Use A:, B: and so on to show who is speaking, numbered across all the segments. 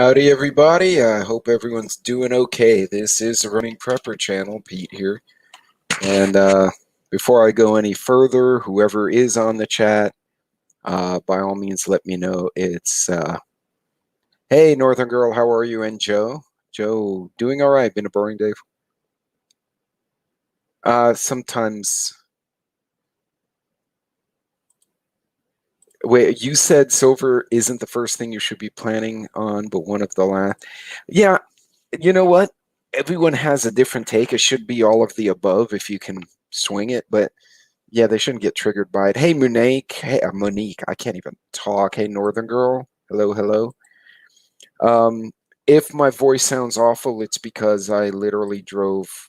A: Howdy, everybody. I hope everyone's doing okay. This is the Running Prepper channel, Pete here. And before I go any further, whoever is on the chat, by all means, let me know. It's, hey, Northern Girl, how are you? And Joe? Joe, doing all right. Been a boring day. Sometimes. Wait, you said silver isn't the first thing you should be planning on, but one of the last. Yeah, you know what? Everyone has a different take. It should be all of the above if you can swing it, but yeah, they shouldn't get triggered by it. Hey, Monique. Hey, Monique. I can't even talk. Hey, Northern Girl. Hello, hello. Um, if my voice sounds awful, it's because I literally drove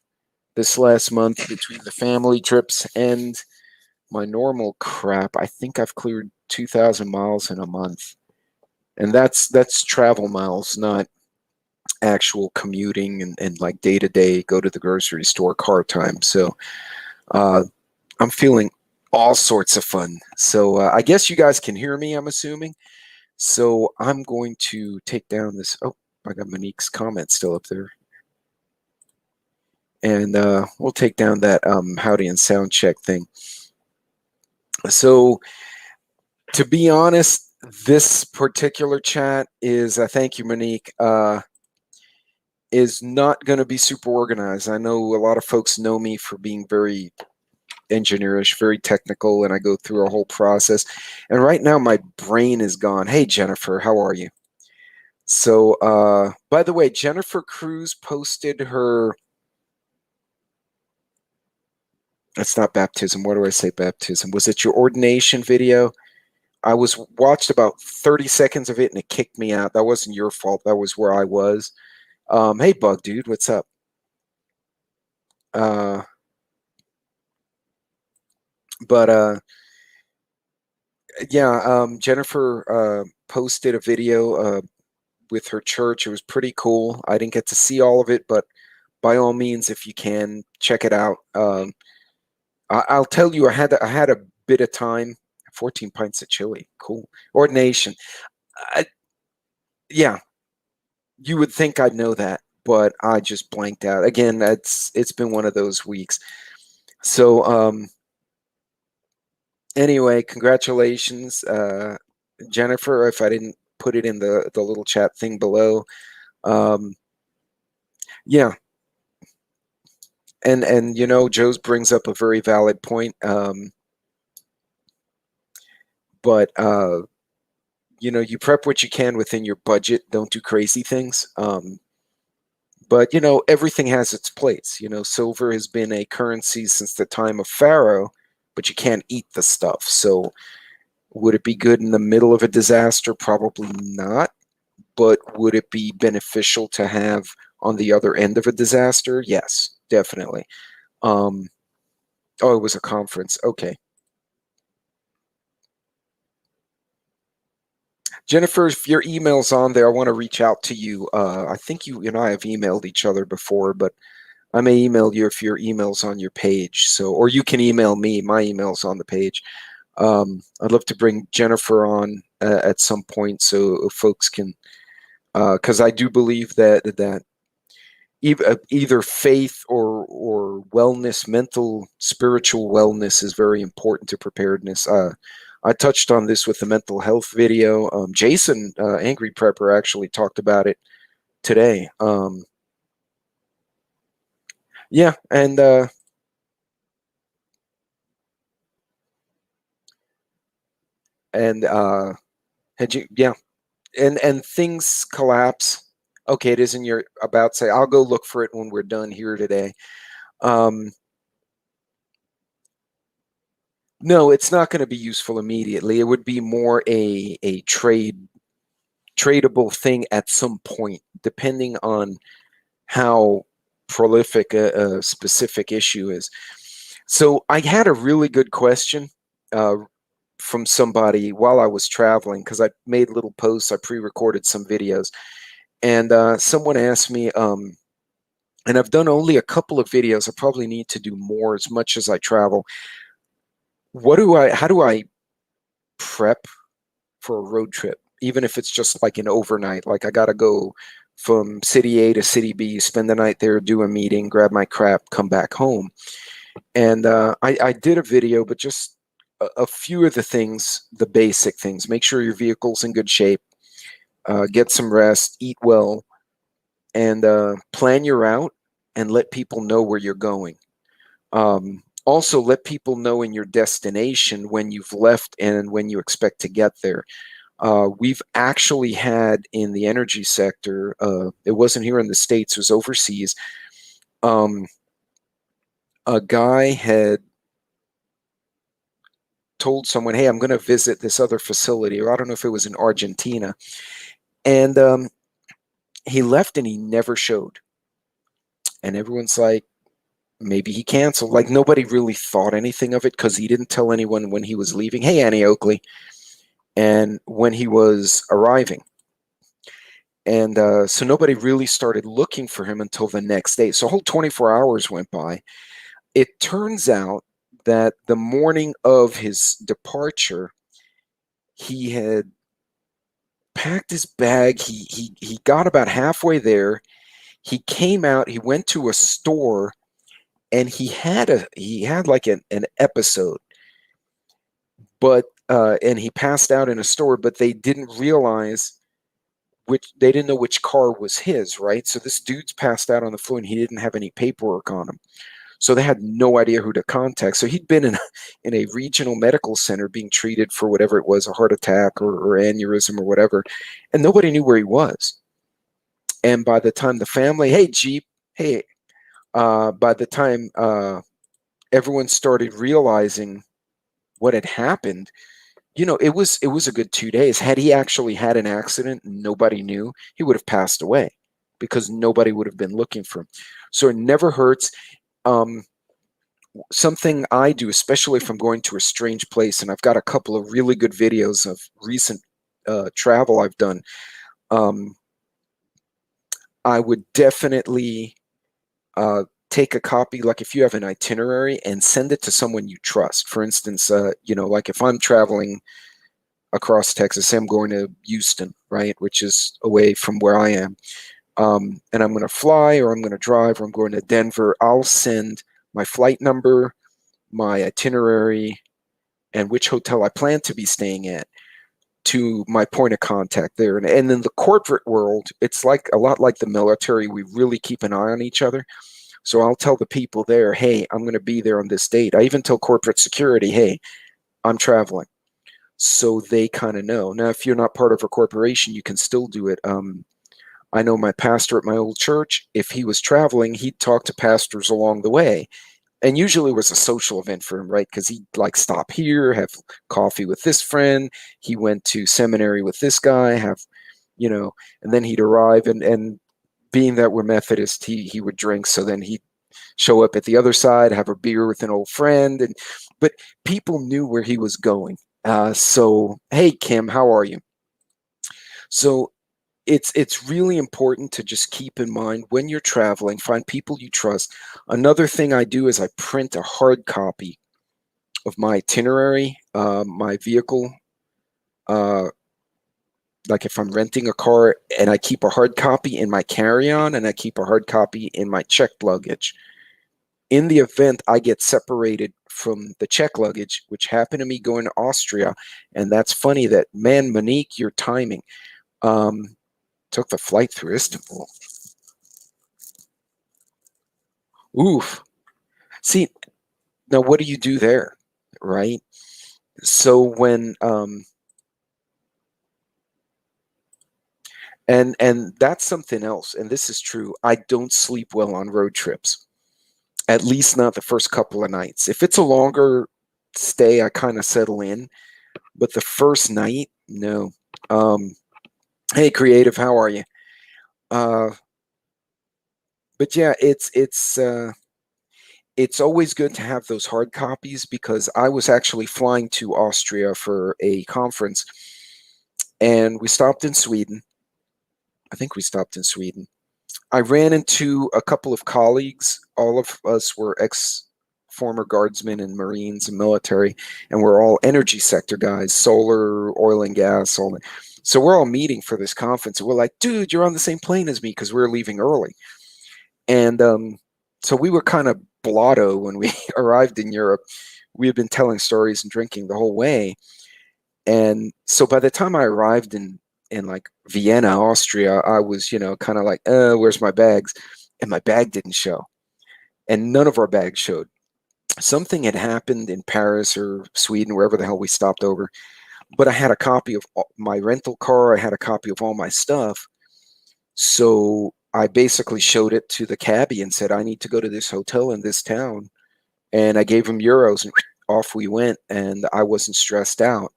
A: this last month between the family trips and my normal crap. I think I've cleared 2,000 miles in a month, and that's travel miles, not actual commuting and like day to day go to the grocery store car time. So I'm feeling all sorts of fun. So I guess you guys can hear me, I'm assuming. So I'm going to take down this. Oh, I got Monique's comment still up there. And we'll take down that howdy and sound check thing. So to be honest, this particular chat is, thank you, Monique, is not going to be super organized. I know a lot of folks know me for being very engineerish, very technical, and I go through a whole process. And right now my brain is gone. Hey, Jennifer, how are you? So, by the way, Jennifer Cruz posted her, it's not baptism. What do I say baptism? Was it your ordination video? I watched about 30 seconds of it and it kicked me out. That wasn't your fault. That was where I was. Hey, Bug Dude, what's up? Yeah, Jennifer posted a video with her church. It was pretty cool. I didn't get to see all of it, but by all means, if you can, check it out. I'll tell you, I had a bit of time. 14 pints of chili, cool. Ordination, yeah. You would think I'd know that, but I just blanked out. Again, it's been one of those weeks. So anyway, congratulations, Jennifer. If I didn't put it in the little chat thing below, yeah. And you know, Joe's brings up a very valid point. But you know, you prep what you can within your budget. Don't do crazy things. But you know, everything has its place. You know, silver has been a currency since the time of Pharaoh, but you can't eat the stuff. So would it be good in the middle of a disaster? Probably not. But would it be beneficial to have on the other end of a disaster? Yes, definitely. Oh, it was a conference. Okay. Jennifer, if your email's on there, I want to reach out to you. I think you and I have emailed each other before, but I may email you if your email's on your page. So, or you can email me. My email's on the page. I'd love to bring Jennifer on at some point so folks can, because I do believe that either faith or wellness, mental, spiritual wellness is very important to preparedness. I touched on this with the mental health video. Jason, Angry Prepper, actually talked about it today. Yeah, and had you, yeah, and things collapse. Okay, it isn't your about say. I'll go look for it when we're done here today. No, it's not going to be useful immediately. It would be more a tradable thing at some point, depending on how prolific a specific issue is. So I had a really good question from somebody while I was traveling, because I made little posts, I pre-recorded some videos, and someone asked me, and I've done only a couple of videos, I probably need to do more as much as I travel. How do I prep for a road trip? even if it's just like an overnight. Like I got to go from city A to city B, spend the night there, do a meeting, grab my crap, come back home. And I did a video, but just a few of the things, the basic things. Make sure your vehicle's in good shape, get some rest, eat well, and plan your route and let people know where you're going. Also, let people know in your destination when you've left and when you expect to get there. We've actually had in the energy sector, it wasn't here in the States, it was overseas. A guy had told someone, hey, I'm going to visit this other facility, or I don't know if it was in Argentina. And he left and he never showed. And everyone's like, maybe he canceled. Like nobody really thought anything of it because he didn't tell anyone when he was leaving, hey, Annie Oakley, and when he was arriving. And so nobody really started looking for him until the next day. So a whole 24 hours went by. It turns out that the morning of his departure, he had packed his bag. He got about halfway there. He came out. He went to a store, and he had like an episode, but and he passed out in a store. But they didn't realize they didn't know which car was his, right? So this dude's passed out on the floor, and he didn't have any paperwork on him. So they had no idea who to contact. So he'd been in a regional medical center being treated for whatever it was, a heart attack or aneurysm or whatever, and nobody knew where he was. And by the time the family, hey, Jeep, hey, by the time everyone started realizing what had happened, it was a good 2 days. Had he actually had an accident and nobody knew, he would have passed away because nobody would have been looking for him. So it never hurts. Something I do, especially if I'm going to a strange place, and I've got a couple of really good videos of recent travel I've done, I would definitely take a copy, like if you have an itinerary, and send it to someone you trust. For instance, like if I'm traveling across Texas, say I'm going to Houston, right, which is away from where I am, and I'm going to fly or I'm going to drive or I'm going to Denver, I'll send my flight number, my itinerary, and which hotel I plan to be staying at to my point of contact there. And in the corporate world, it's like a lot like the military. We really keep an eye on each other. So I'll tell the people there, hey, I'm going to be there on this date. I even tell corporate security, hey, I'm traveling. So they kind of know. Now, if you're not part of a corporation, you can still do it. I know my pastor at my old church, if he was traveling, he'd talk to pastors along the way. And usually it was a social event for him, right? Because he'd like stop here, have coffee with this friend. He went to seminary with this guy, and then he'd arrive. And being that we're Methodist, he would drink. So then he'd show up at the other side, have a beer with an old friend. But people knew where he was going. So, hey, Kim, how are you? So it's really important to just keep in mind when you're traveling, find people you trust. Another thing I do is I print a hard copy of my itinerary, my vehicle. Like if I'm renting a car, and I keep a hard copy in my carry-on and I keep a hard copy in my checked luggage. In the event I get separated from the check luggage, which happened to me going to Austria, and that's funny that, man, Monique, your timing. Took the flight through Istanbul. Oof. See, now what do you do there, right? So when and that's something else, and this is true. I don't sleep well on road trips. At least not the first couple of nights. If it's a longer stay, I kind of settle in, but the first night, no. Hey, creative, how are you? But yeah, it's always good to have those hard copies, because I was actually flying to Austria for a conference, and we stopped in Sweden. I think we stopped in Sweden. I ran into a couple of colleagues. All of us were former guardsmen and Marines and military, and we're all energy sector guys, solar, oil and gas, all that. So we're all meeting for this conference, and we're like, dude, you're on the same plane as me, because we're leaving early. And so we were kind of blotto when we arrived in Europe. We had been telling stories and drinking the whole way. And so by the time I arrived in like Vienna, Austria, I was, kind of like, where's my bags? And my bag didn't show. And none of our bags showed. Something had happened in Paris or Sweden, wherever the hell we stopped over. But I had a copy of my rental car. I had a copy of all my stuff. So I basically showed it to the cabbie and said, I need to go to this hotel in this town. And I gave him euros, and off we went. And I wasn't stressed out.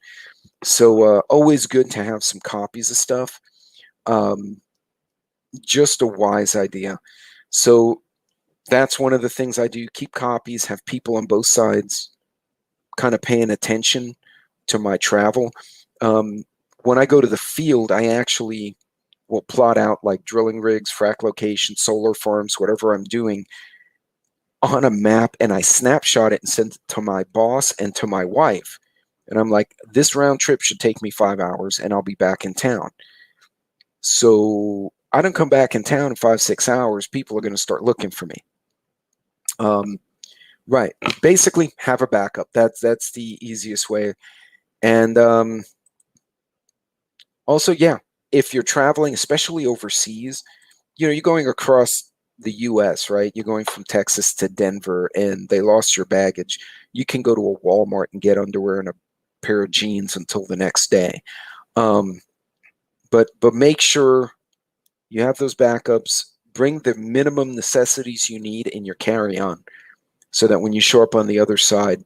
A: So always good to have some copies of stuff. Um, just a wise idea. So that's one of the things I do. Keep copies, have people on both sides kind of paying attention to my travel. When I go to the field, I actually will plot out like drilling rigs, frac locations, solar farms, whatever I'm doing on a map, and I snapshot it and send it to my boss and to my wife. And I'm like, this round trip should take me 5 hours and I'll be back in town. So I don't come back in town in 5, 6 hours. People are going to start looking for me. Right. Basically, have a backup. That's the easiest way. And also, yeah, if you're traveling, especially overseas, you're going across the US, right? You're going from Texas to Denver and they lost your baggage. You can go to a Walmart and get underwear and a pair of jeans until the next day. But make sure you have those backups. Bring the minimum necessities you need in your carry-on so that when you show up on the other side,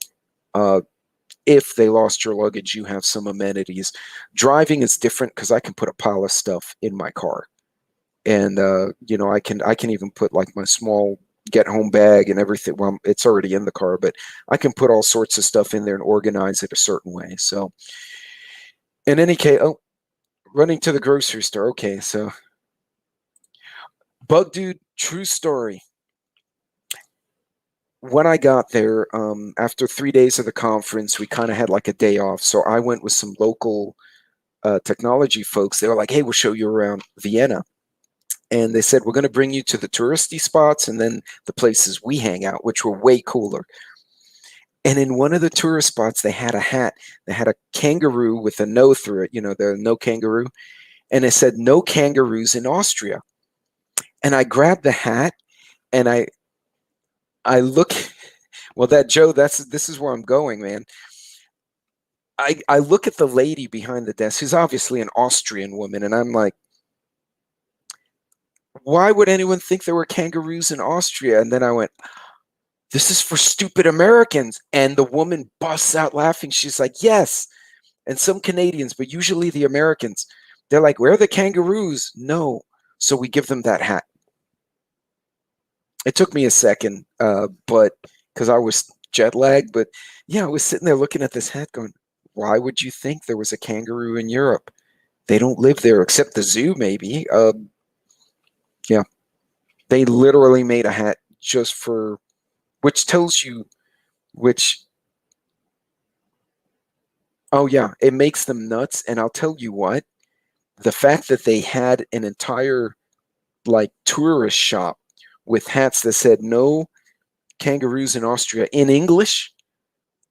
A: if they lost your luggage, you have some amenities. Driving is different because I can put a pile of stuff in my car. And I can even put like my small get home bag and everything. Well, it's already in the car, but I can put all sorts of stuff in there and organize it a certain way. So in any case, running to the grocery store. Okay, so Bug Dude, true story. When I got there, after 3 days of the conference, we kind of had like a day off. So I went with some local technology folks. They were like, hey, we'll show you around Vienna. And they said, we're going to bring you to the touristy spots and then the places we hang out, which were way cooler. And in one of the tourist spots, they had a hat. They had a kangaroo with a no through it, the no kangaroo. And it said, no kangaroos in Austria. And I grabbed the hat and I look, well, this is where I'm going, man. I look at the lady behind the desk, who's obviously an Austrian woman, and I'm like, why would anyone think there were kangaroos in Austria? And then I went, this is for stupid Americans. And the woman busts out laughing. She's like, yes. And some Canadians, but usually the Americans, they're like, where are the kangaroos? No. So we give them that hat. It took me a second, but because I was jet lagged, but yeah, I was sitting there looking at this hat going, why would you think there was a kangaroo in Europe? They don't live there except the zoo, maybe. Yeah, they literally made a hat just for, which tells you, which, oh yeah, it makes them nuts. And I'll tell you what, the fact that they had an entire like tourist shop with hats that said no kangaroos in Austria in English,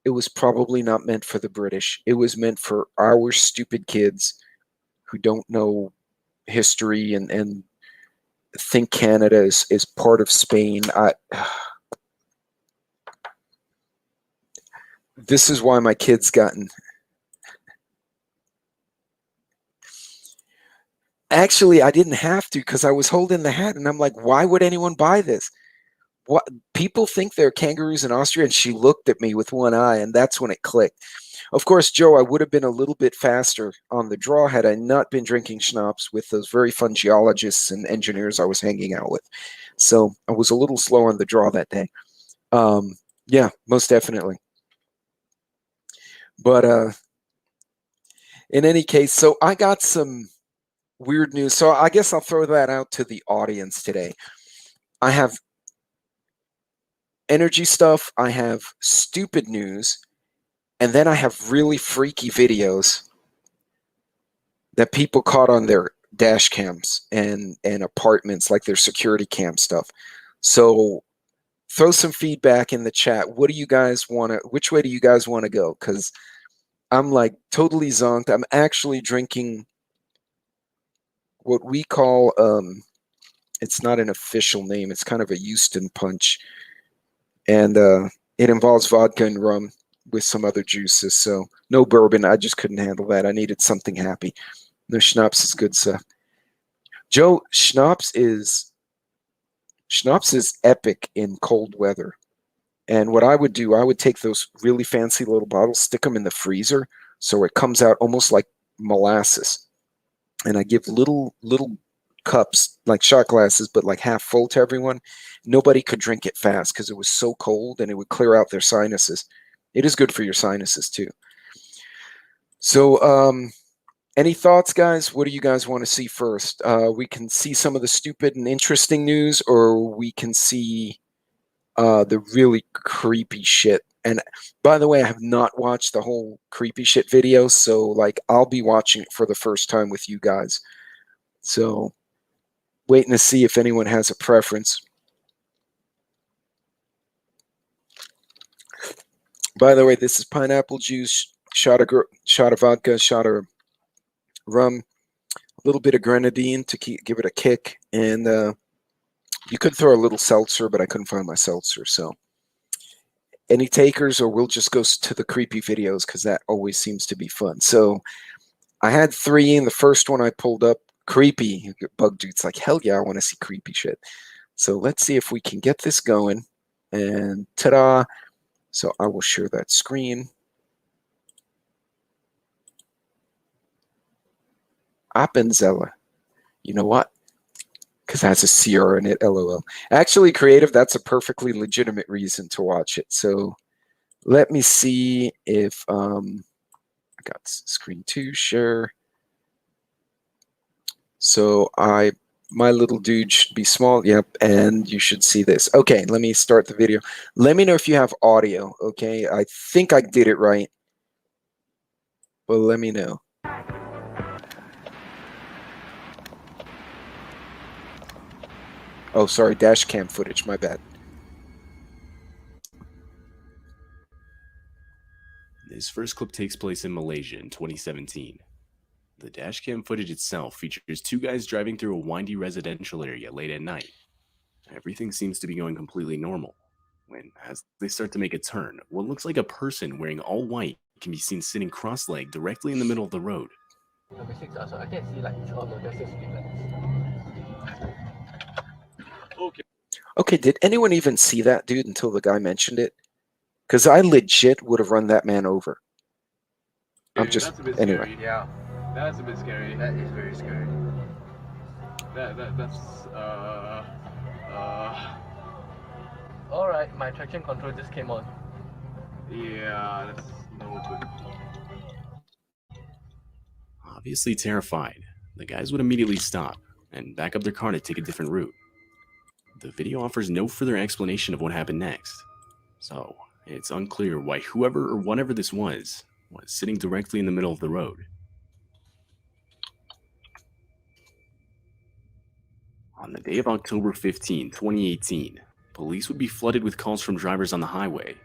A: it was probably not meant for the British. It was meant for our stupid kids who don't know history and think Canada is part of Spain. This is why my kids gotten. Actually, I didn't have to because I was holding the hat and I'm like, why would anyone buy this? What people think they're kangaroos in Austria? And she looked at me with one eye, and that's when it clicked. Of course, Joe, I would have been a little bit faster on the draw had I not been drinking schnapps with those very fun geologists and engineers I was hanging out with. So I was a little slow on the draw that day. Yeah, most definitely. But in any case, so I got some weird news. So I guess I'll throw that out to the audience today. I have energy stuff. I have stupid news. And then I have really freaky videos that people caught on their dash cams and apartments, like their security cam stuff. So throw some feedback in the chat. What do you guys want to, which way do you guys want to go? Because I'm like totally zonked. I'm actually drinking what we call, it's not an official name, it's kind of a Houston punch. And it involves vodka and rum with some other juices. So no bourbon. I just couldn't handle that. I needed something happy. No, schnapps is good stuff. Joe, schnapps is epic in cold weather. And what I would do, I would take those really fancy little bottles, stick them in the freezer, so it comes out almost like molasses. And I give little cups, like shot glasses, but like half full to everyone. Nobody could drink it fast because it was so cold, and it would clear out their sinuses. It is good for your sinuses too. So, any thoughts, guys? What do you guys want to see first? We can see some of the stupid and interesting news, or we can see the really creepy shit. And by the way, I have not watched the whole creepy shit video, so like I'll be watching it for the first time with you guys. So waiting to see if anyone has a preference. By the way, this is pineapple juice, shot of vodka, shot of rum, a little bit of grenadine to give it a kick, and you could throw a little seltzer, but I couldn't find my seltzer. So any takers, or we'll just go to the creepy videos because that always seems to be fun. So I had 3, and the first one I pulled up, creepy. Bug Dude's like, hell yeah, I want to see creepy shit. So let's see if we can get this going. And ta-da. So I will share that screen. Appenzella. You know what? Because it has a CR in it, LOL. Actually, creative, that's a perfectly legitimate reason to watch it. So let me see if I got screen 2, share. So my little dude should be small. Yep, and you should see this. Okay, let me start the video. Let me know if you have audio, okay? I think I did it right, but let me know. Oh, sorry, dash cam footage, my bad.
B: This first clip takes place in Malaysia in 2017. The dashcam footage itself features 2 guys driving through a windy residential area late at night. Everything seems to be going completely normal, when, as they start to make a turn, what looks like a person wearing all white can be seen sitting cross-legged directly in the middle of the road.
C: I can see like
A: Okay, did anyone even see that dude until the guy mentioned it? Because I legit would have run that man over. I'm just,
D: that's a bit
A: anyway.
D: Scary. Yeah, that's a bit scary.
C: That is very scary.
D: That's
C: All right, my traction control just came on.
D: yeah, that's no good.
B: Obviously terrified, the guys would immediately stop and back up their car to take a different route. The video offers no further explanation of what happened next, so it's unclear why whoever or whatever this was sitting directly in the middle of the road. On the day of October 15, 2018, police would be flooded with calls from drivers on the highway.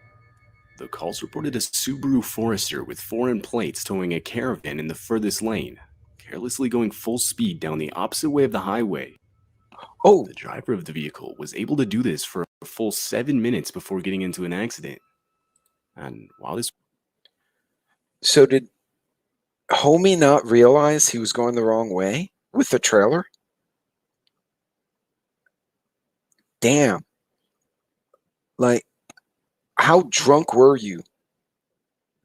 B: The calls reported a Subaru Forester with foreign plates towing a caravan in the furthest lane, carelessly going full speed down the opposite way of the highway.
A: Oh,
B: The driver of the vehicle was able to do this for a full 7 minutes before getting into an accident. And while this...
A: so did homie not realize he was going the wrong way with the trailer? Damn. Like, how drunk were you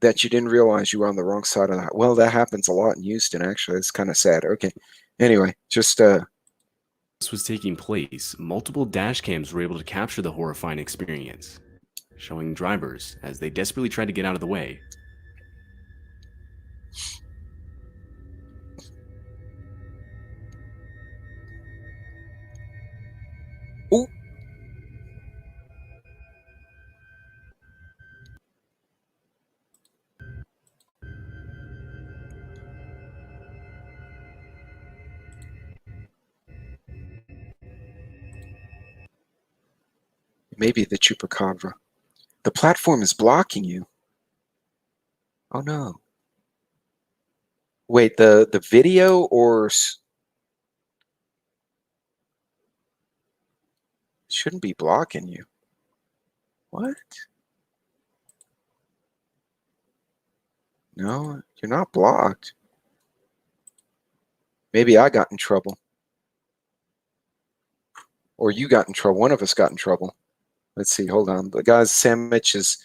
A: that you didn't realize you were on the wrong side of that? Well, that happens a lot in Houston, actually. It's kind of sad. Okay. Anyway, just
B: This was taking place, multiple dash cams were able to capture the horrifying experience, showing drivers as they desperately tried to get out of the way.
A: Ooh. Maybe the chupacabra. The platform is blocking you. Oh no. Wait, the video or shouldn't be blocking you. What? No, you're not blocked. Maybe I got in trouble. Or you got in trouble. One of us got in trouble. Let's see. Hold on. The guy's sandwich is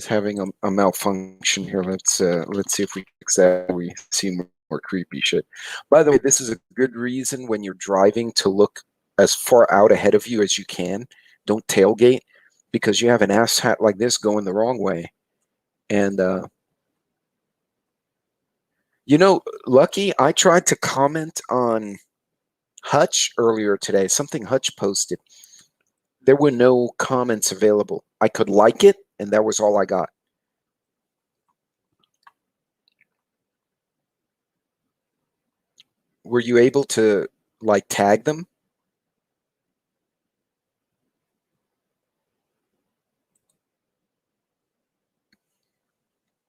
A: having a malfunction here. Let's see if we fix that. We see more creepy shit. By the way, this is a good reason when you're driving to look as far out ahead of you as you can. Don't tailgate, because you have an ass hat like this going the wrong way. And Lucky, I tried to comment on Hutch earlier today, something Hutch posted. There were no comments available. I could like it, and that was all I got. Were you able to, like, tag them?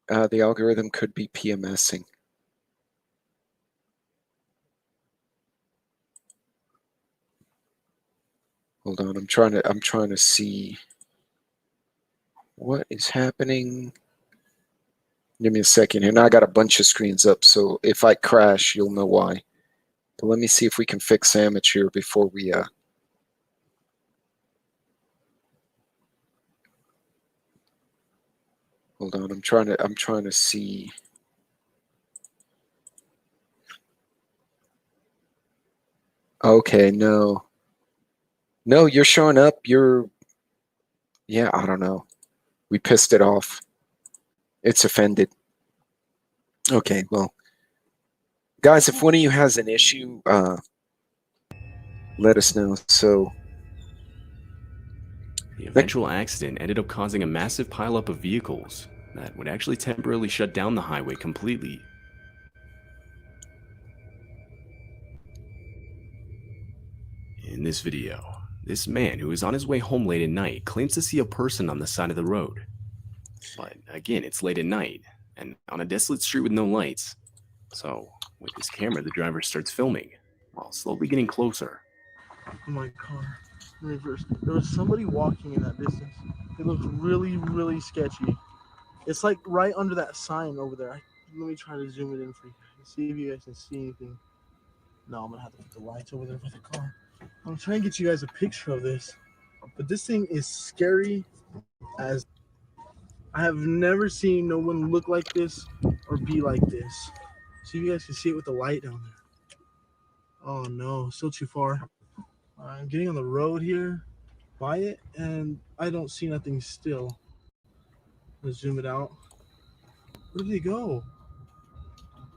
A: The algorithm could be PMSing. Hold on, I'm trying to see what is happening. Give me a second here. Now I got a bunch of screens up, so if I crash, you'll know why. But let me see if we can fix sandwich here before we hold on, I'm trying to see. Okay, no. No, you're showing up. Yeah, I don't know. We pissed it off. It's offended. Okay, well, guys, if one of you has an issue, let us know. So
B: the eventual accident ended up causing a massive pileup of vehicles that would actually temporarily shut down the highway completely. In this video, this man who is on his way home late at night claims to see a person on the side of the road. But again, it's late at night and on a desolate street with no lights. So with his camera, the driver starts filming while slowly getting closer.
E: Oh my car. Reverse. There was somebody walking in that distance. It looked really, really sketchy. It's like right under that sign over there. Let me try to zoom it in for you guys. See if you guys can see anything. No, I'm gonna have to put the lights over there for the car. I'm trying to get you guys a picture of this. But this thing is scary as I have never seen no one look like this or be like this. See if you guys can see it with the light down there. Oh no, still too far. I'm getting on the road here by it, and I don't see nothing still. Let's zoom it out. Where did they go?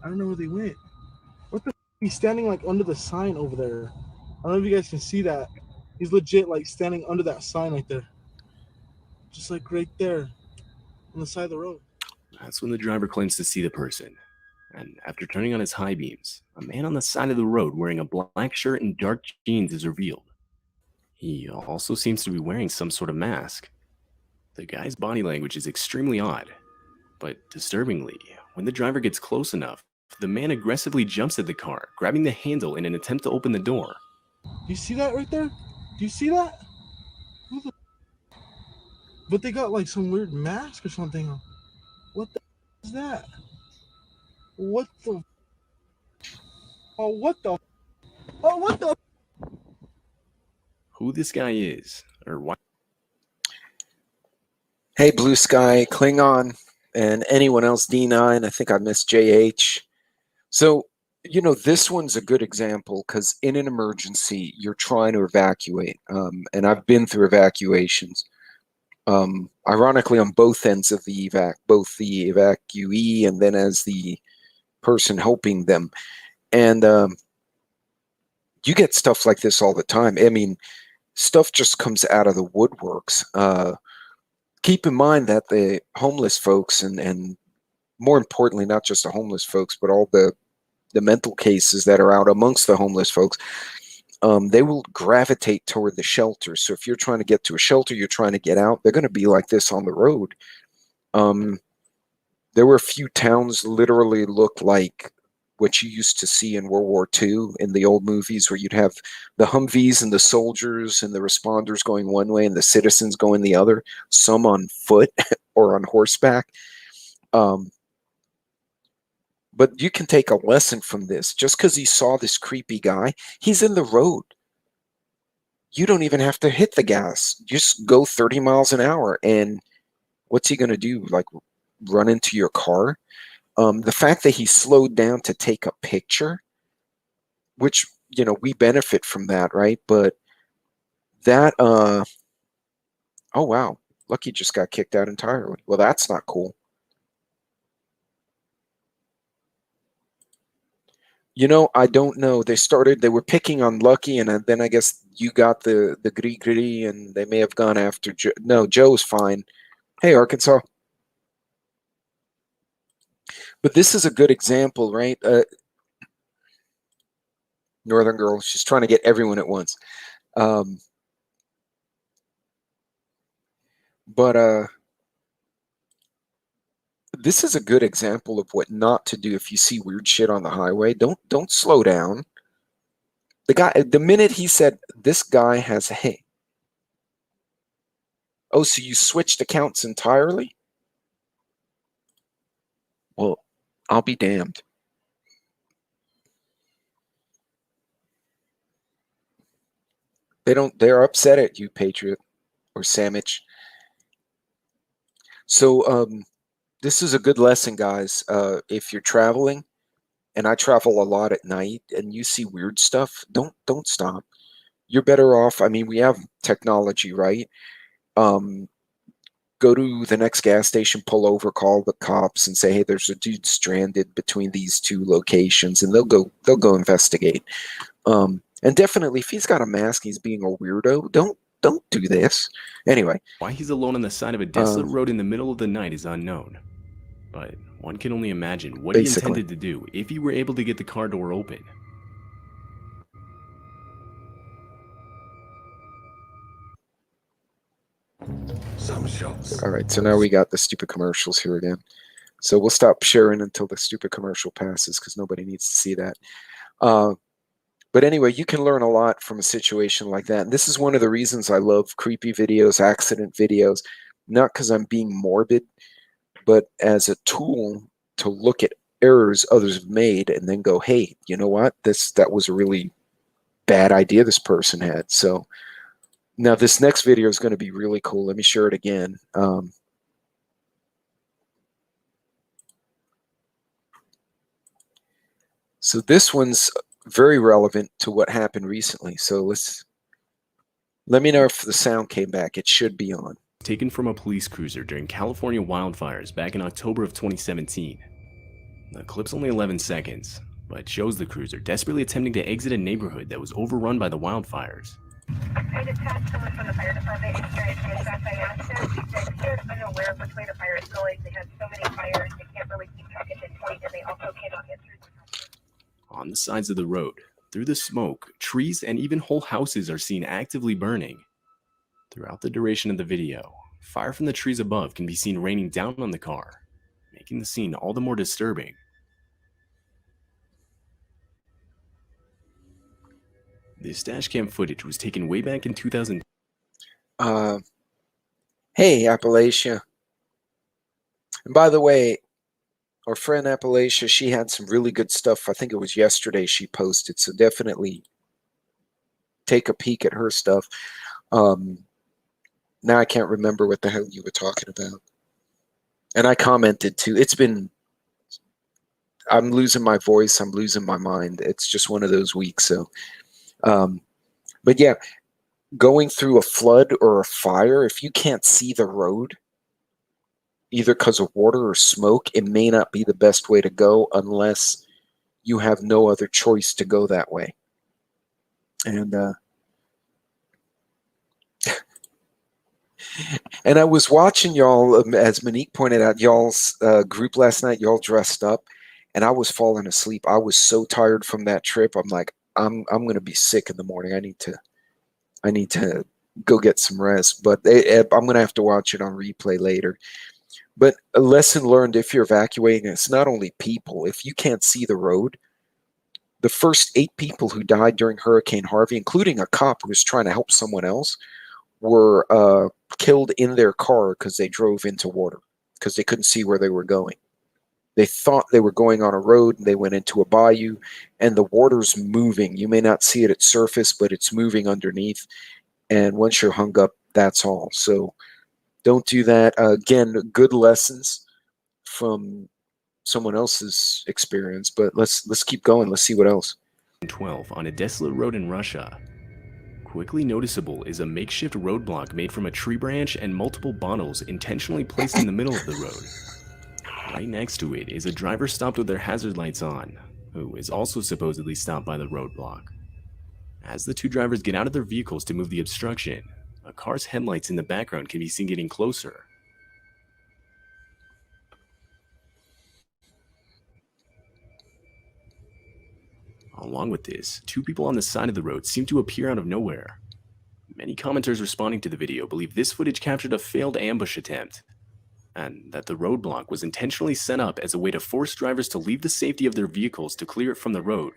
E: I don't know where they went. What the f? He's standing like under the sign over there. I don't know if you guys can see that. He's legit like standing under that sign right there. Just like right there on the side of the road.
B: That's when the driver claims to see the person. And after turning on his high beams, a man on the side of the road wearing a black shirt and dark jeans is revealed. He also seems to be wearing some sort of mask. The guy's body language is extremely odd, but disturbingly, when the driver gets close enough, the man aggressively jumps at the car, grabbing the handle in an attempt to open the door.
E: Do you see that right there? Do you see that? But they got like some weird mask or something on. What the is that? What the? Oh, what the? Oh, what the?
B: Who this guy is, or why?
A: hey, Blue Sky, Klingon, and anyone else, D9. I think I missed JH. So, this one's a good example because in an emergency, you're trying to evacuate. And I've been through evacuations. Ironically, on both ends of the evac, both the evacuee and then as the person helping them. And you get stuff like this all the time. I mean, stuff just comes out of the woodworks. Keep in mind that the homeless folks and more importantly, not just the homeless folks, but all the mental cases that are out amongst the homeless folks, they will gravitate toward the shelter. So if you're trying to get to a shelter, you're trying to get out, they're going to be like this on the road. There were a few towns literally looked like what you used to see in World War II in the old movies, where you'd have the Humvees and the soldiers and the responders going one way and the citizens going the other, some on foot or on horseback. But you can take a lesson from this. Just because he saw this creepy guy, he's in the road. You don't even have to hit the gas. Just go 30 miles an hour. And what's he going to do? Like run into your car? The fact that he slowed down to take a picture, which, you know, we benefit from that, right? But that, oh, wow. Lucky just got kicked out entirely. Well, that's not cool. You know, I don't know. They were picking on Lucky, and then I guess you got the gris-gris, and they may have gone after Joe. No, Joe's fine. Hey, Arkansas. But this is a good example, right? Northern girl, she's trying to get everyone at once. This is a good example of what not to do if you see weird shit on the highway. Don't slow down. The minute he said, this guy has a hey. Oh, so you switched accounts entirely? Well, I'll be damned. They're upset at you, Patriot or Sandwich. So this is a good lesson, guys. If you're traveling, and I travel a lot at night, and you see weird stuff, don't stop. You're better off. I mean, we have technology, right? Go to the next gas station, pull over, call the cops, and say, "Hey, there's a dude stranded between these two locations," and they'll go investigate. And definitely, if he's got a mask, he's being a weirdo. Don't do this. Anyway,
B: why he's alone on the side of a desolate road in the middle of the night is unknown. But one can only imagine what he intended to do if he were able to get the car door open.
F: Some shots.
A: All right, so now we got the stupid commercials here again. So we'll stop sharing until the stupid commercial passes, because nobody needs to see that. But anyway, you can learn a lot from a situation like that. And this is one of the reasons I love creepy videos, accident videos, not because I'm being morbid, but as a tool to look at errors others have made and then go, hey, you know what? That was a really bad idea this person had. So now this next video is going to be really cool. Let me share it again. So this one's very relevant to what happened recently. So let me know if the sound came back. It should be on.
B: Taken from a police cruiser during California wildfires back in October of 2017. The clip's only 11 seconds, but shows the cruiser desperately attempting to exit a neighborhood that was overrun by the wildfires.
G: I dispatched someone from the fire department and tried to dispatch by accident. They're scared unaware of which way the fire is going. They have so many fires, they can't really keep track at this point, and they also cannot get through.
B: On the sides of the road, through the smoke, trees and even whole houses are seen actively burning. Throughout the duration of the video, fire from the trees above can be seen raining down on the car, making the scene all the more disturbing. This dashcam footage was taken way back in 2000.
A: Hey, Appalachia. And by the way, our friend Appalachia, she had some really good stuff. I think it was yesterday she posted, so definitely take a peek at her stuff. Now I can't remember what the hell you were talking about. And I commented too. I'm losing my voice. I'm losing my mind. It's just one of those weeks. So, but yeah, going through a flood or a fire, if you can't see the road, either because of water or smoke, it may not be the best way to go unless you have no other choice to go that way. And and I was watching y'all, as Monique pointed out, y'all's group last night, y'all dressed up, and I was falling asleep. I was so tired from that trip. I'm like, I'm going to be sick in the morning. I need to go get some rest. But I'm going to have to watch it on replay later. But a lesson learned: if you're evacuating, it's not only people. If you can't see the road, the first 8 people who died during Hurricane Harvey, including a cop who was trying to help someone else, were killed in their car because they drove into water because they couldn't see where they were going. They thought they were going on a road, and they went into a bayou, and the water's moving. You may not see it at surface, but it's moving underneath. And once you're hung up, that's all. So don't do that. Again, good lessons from someone else's experience, but let's keep going. Let's see what else.
B: 12 on a desolate road in Russia. Quickly noticeable is a makeshift roadblock made from a tree branch and multiple bottles intentionally placed in the middle of the road. Right next to it is a driver stopped with their hazard lights on, who is also supposedly stopped by the roadblock. As the 2 drivers get out of their vehicles to move the obstruction, a car's headlights in the background can be seen getting closer. Along with this, 2 people on the side of the road seem to appear out of nowhere. Many commenters responding to the video believe this footage captured a failed ambush attempt, and that the roadblock was intentionally set up as a way to force drivers to leave the safety of their vehicles to clear it from the road,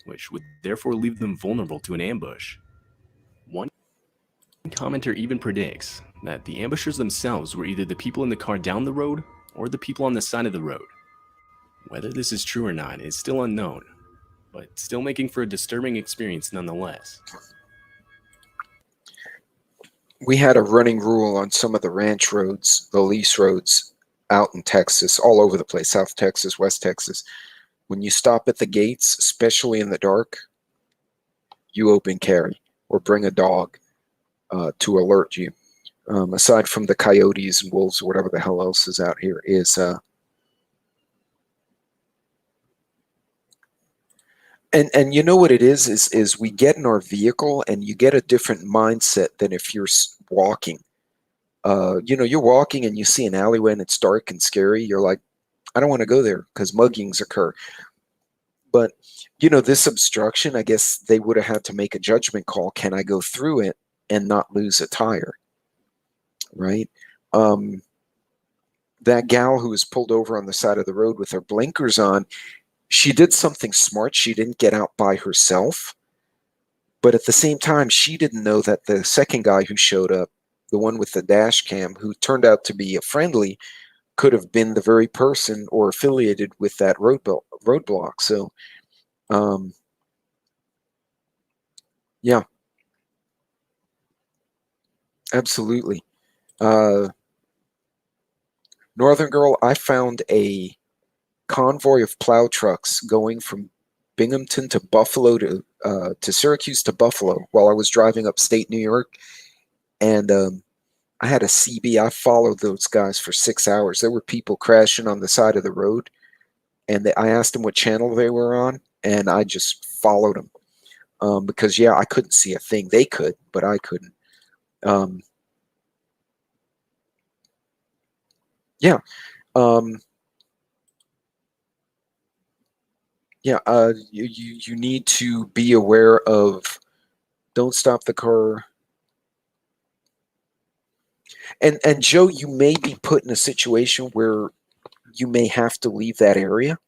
B: which would therefore leave them vulnerable to an ambush. One commenter even predicts that the ambushers themselves were either the people in the car down the road or the people on the side of the road. Whether this is true or not is still unknown, but still making for a disturbing experience nonetheless.
A: We had a running rule on some of the ranch roads, the lease roads out in Texas, all over the place, South Texas, West Texas. When you stop at the gates, especially in the dark, you open carry or bring a dog to alert you. Aside from the coyotes and wolves or whatever the hell else is out here, And you know what it is we get in our vehicle and you get a different mindset than if you're walking. You're walking and you see an alleyway and it's dark and scary. You're like, I don't want to go there because muggings occur. But, this obstruction, I guess they would have had to make a judgment call. Can I go through it and not lose a tire? Right? That gal who was pulled over on the side of the road with her blinkers on, she did something smart. She didn't get out by herself. But at the same time, she didn't know that the second guy who showed up, the one with the dash cam, who turned out to be a friendly, could have been the very person or affiliated with that roadblock. So, yeah, absolutely. Northern Girl, I found a convoy of plow trucks going from Binghamton to Buffalo to Syracuse to Buffalo while I was driving upstate New York. And I had a CB. I followed those guys for 6 hours. There were people crashing on the side of the road. And I asked them what channel they were on. And I just followed them. Because, yeah, I couldn't see a thing. They could, but I couldn't. Yeah. You need to be aware of, don't stop the car. And Joe, you may be put in a situation where you may have to leave that area.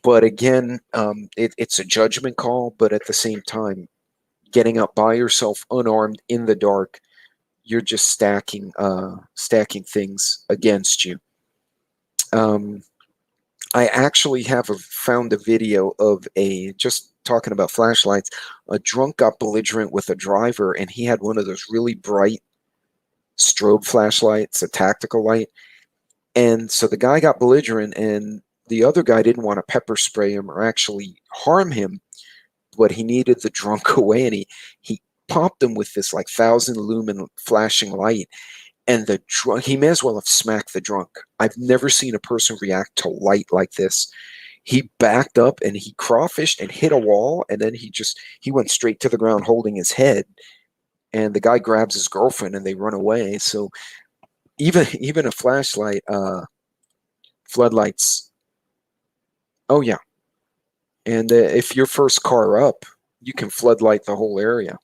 A: But again, it's a judgment call. But at the same time, getting up by yourself unarmed in the dark, you're just stacking things against you. I actually found a video of just talking about flashlights. A drunk got belligerent with a driver, and he had one of those really bright strobe flashlights, a tactical light. And so the guy got belligerent, and the other guy didn't want to pepper spray him or actually harm him, but he needed the drunk away, and he popped him with this like 1,000 lumen flashing light. And the drunk, he may as well have smacked the drunk. I've never seen a person react to light like this. He backed up and he crawfished and hit a wall, and then he went straight to the ground holding his head. And the guy grabs his girlfriend and they run away. So even a flashlight, floodlights. Oh yeah. And if your first car up, you can floodlight the whole area.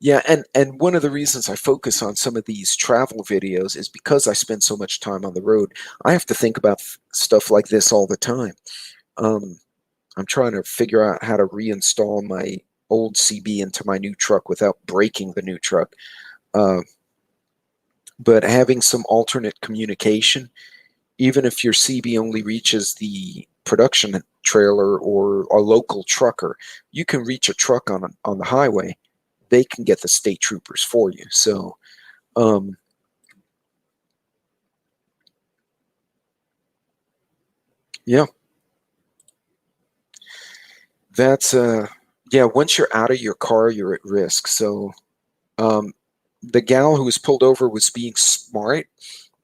A: Yeah, and one of the reasons I focus on some of these travel videos is because I spend so much time on the road. I have to think about stuff like this all the time. I'm trying to figure out how to reinstall my old CB into my new truck without breaking the new truck. But having some alternate communication, even if your CB only reaches the production trailer or a local trucker, you can reach a truck on the highway. They can get the state troopers for you. So, yeah, that's yeah. Once you're out of your car, you're at risk. So, the gal who was pulled over was being smart,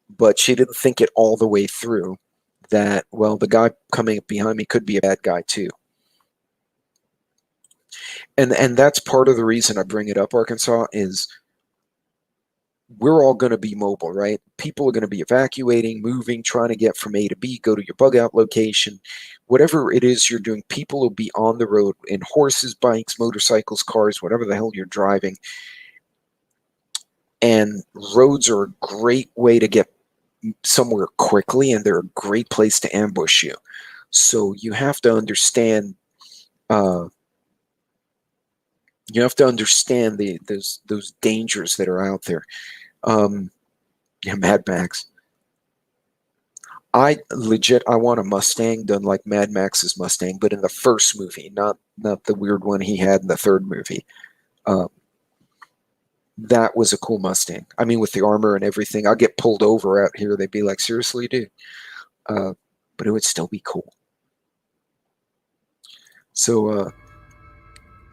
A: but she didn't think it all the way through. That, well, the guy coming up behind me could be a bad guy too. And that's part of the reason I bring it up, Arkansas, is we're all going to be mobile, right? People are going to be evacuating, moving, trying to get from A to B, go to your bug out location. Whatever it is you're doing, people will be on the road in horses, bikes, motorcycles, cars, whatever the hell you're driving. And roads are a great way to get somewhere quickly, and they're a great place to ambush you. So you have to understand those dangers that are out there. Yeah, Mad Max. I want a Mustang done like Mad Max's Mustang, but in the first movie, not the weird one he had in the third movie. That was a cool Mustang. I mean, with the armor and everything. I'll get pulled over out here. They'd be like, seriously, dude? But it would still be cool. So,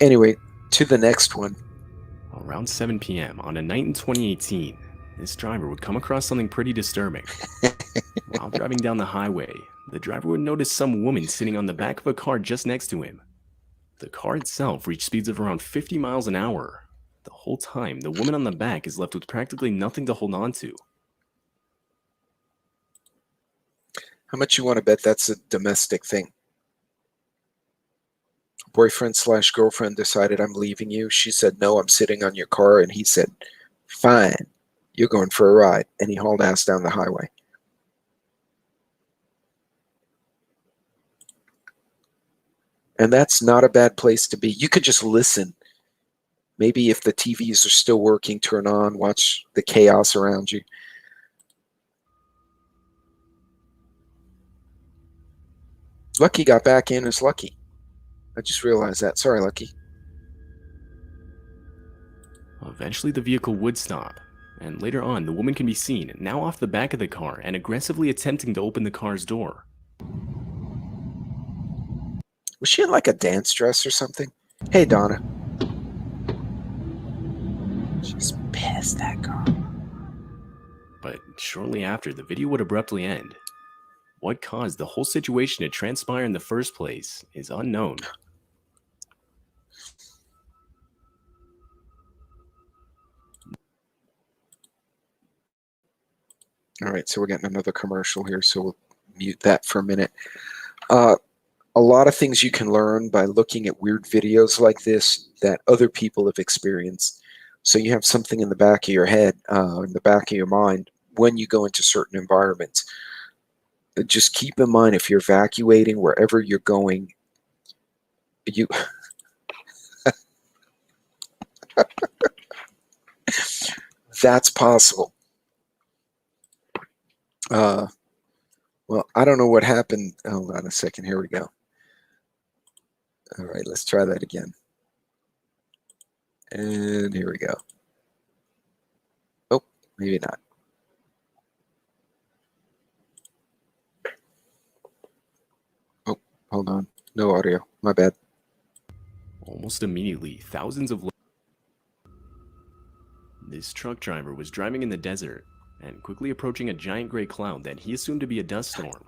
A: anyway, to the next one.
B: Around 7 p.m. on a night in 2018, this driver would come across something pretty disturbing. While driving down the highway, the driver would notice some woman sitting on the back of a car just next to him. The car itself reached speeds of around 50 miles an hour. The whole time, the woman on the back is left with practically nothing to hold on to.
A: How much you want to bet that's a domestic thing? Boyfriend/girlfriend decided, I'm leaving you. She said, no, I'm sitting on your car. And he said, fine, you're going for a ride. And he hauled ass down the highway. And that's not a bad place to be. You could just listen. Maybe if the TVs are still working, turn on, watch the chaos around you. Lucky got back in as Lucky. I just realized that. Sorry, Lucky.
B: Eventually, the vehicle would stop. And later on, the woman can be seen, now off the back of the car and aggressively attempting to open the car's door.
A: Was she in like a dance dress or something? Hey, Donna. She's pissed, that girl.
B: But shortly after, the video would abruptly end. What caused the whole situation to transpire in the first place is unknown.
A: All right, so we're getting another commercial here, so we'll mute that for a minute. A lot of things you can learn by looking at weird videos like this that other people have experienced. So you have something in the back of your head, in the back of your mind, when you go into certain environments. Just keep in mind, if you're evacuating wherever you're going, you that's possible. Well, I don't know what happened. Hold on a second. Here we go. All right, let's try that again. And here we go. Oh, maybe not. Oh, hold on. No audio. My bad.
B: Almost immediately, thousands of... This truck driver was driving in the desert and quickly approaching a giant gray cloud that he assumed to be a dust storm.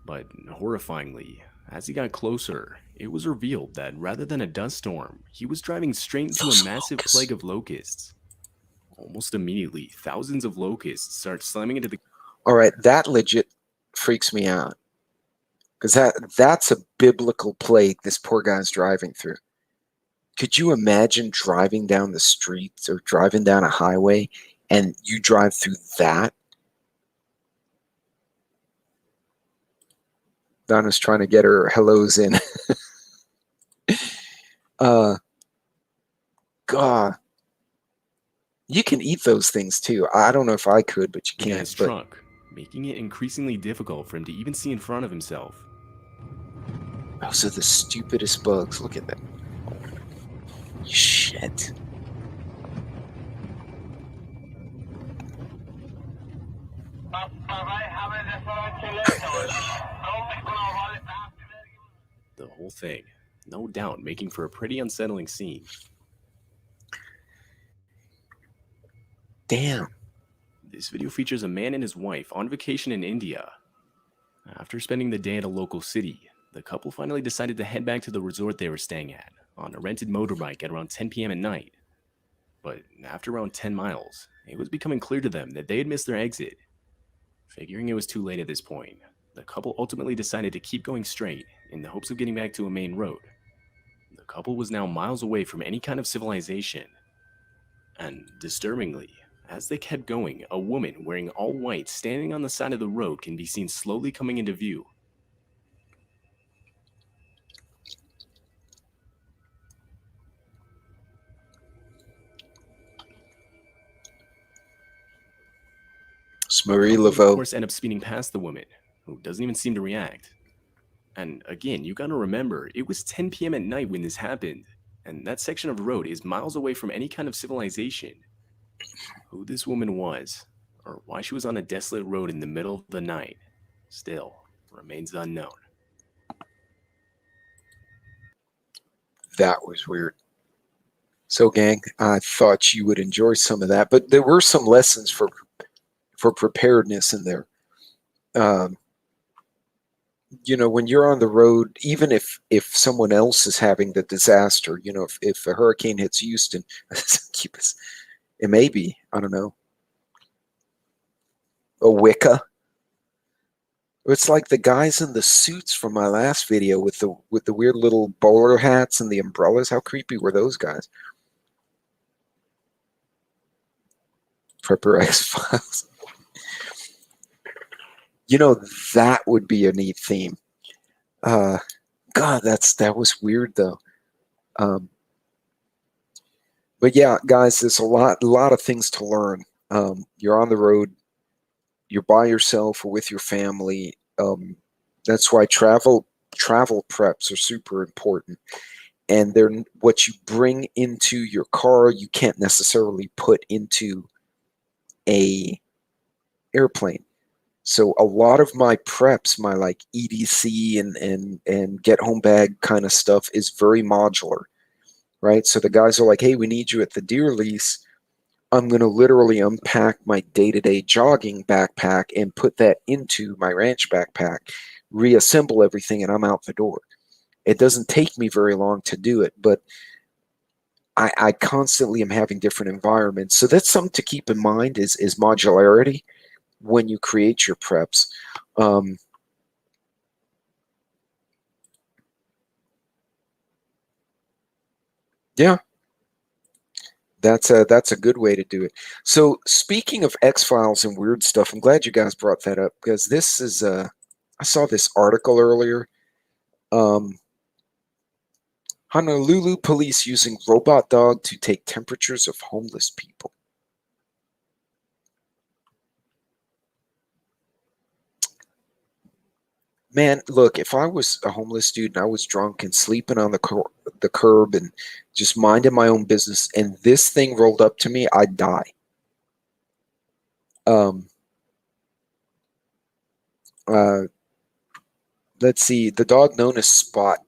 B: But horrifyingly, as he got closer, it was revealed that rather than a dust storm, he was driving straight into a massive plague of locusts. Almost immediately, thousands of locusts start slamming into the...
A: All right, that legit freaks me out. Because that's a biblical plague this poor guy's driving through. Could you imagine driving down the streets or driving down a highway and you drive through that? Donna's trying to get her hellos in. God. You can eat those things too. I don't know if I could, but you
B: The
A: can't.
B: guy's
A: But
B: truck, making it increasingly difficult for him to even see in front of himself.
A: those are the stupidest bugs. Look at them. Shit.
B: The whole thing, no doubt, making for a pretty unsettling scene.
A: Damn.
B: This video features a man and his wife on vacation in India. After spending the day at a local city, the couple finally decided to head back to the resort they were staying at on a rented motorbike at around 10 p.m. at night. But after around 10 miles, it was becoming clear to them that they had missed their exit. Figuring it was too late at this point, the couple ultimately decided to keep going straight in the hopes of getting back to a main road. The couple was now miles away from any kind of civilization. And disturbingly, as they kept going, a woman wearing all white standing on the side of the road can be seen slowly coming into view.
A: It's Marie
B: Couple, of
A: Laveau.
B: course, end up speeding past the woman, who doesn't even seem to react. And again, you gotta remember, it was 10 p.m. at night when this happened, and that section of road is miles away from any kind of civilization. Who this woman was, or why she was on a desolate road in the middle of the night, still remains unknown.
A: That was weird. So, gang, I thought you would enjoy some of that, but there were some lessons for preparedness in there. You know, when you're on the road, even if someone else is having the disaster, you know, if a hurricane hits Houston, it may be, I don't know, a Wicca. It's like the guys in the suits from my last video with the weird little bowler hats and the umbrellas. How creepy were those guys? Prepper X-Files. You know, that would be a neat theme. God, that was weird though. But yeah, guys, there's a lot of things to learn. You're on the road, you're by yourself or with your family. That's why travel preps are super important. And they're what you bring into your car, you can't necessarily put into a airplane. So a lot of my preps, my like EDC and get home bag kind of stuff is very modular, right? So the guys are like, hey, we need you at the deer lease. I'm going to literally unpack my day-to-day jogging backpack and put that into my ranch backpack, reassemble everything, and I'm out the door. It doesn't take me very long to do it, but I constantly am having different environments. So that's something to keep in mind is modularity when you create your preps. Yeah, that's a good way to do it. So speaking of X-Files and weird stuff, I'm glad you guys brought that up because this is I saw this article earlier. Honolulu police using robot dog to take temperatures of homeless people. Man, look, if I was a homeless dude and I was drunk and sleeping on the curb and just minding my own business and this thing rolled up to me, I'd die. Let's see. The dog known as Spot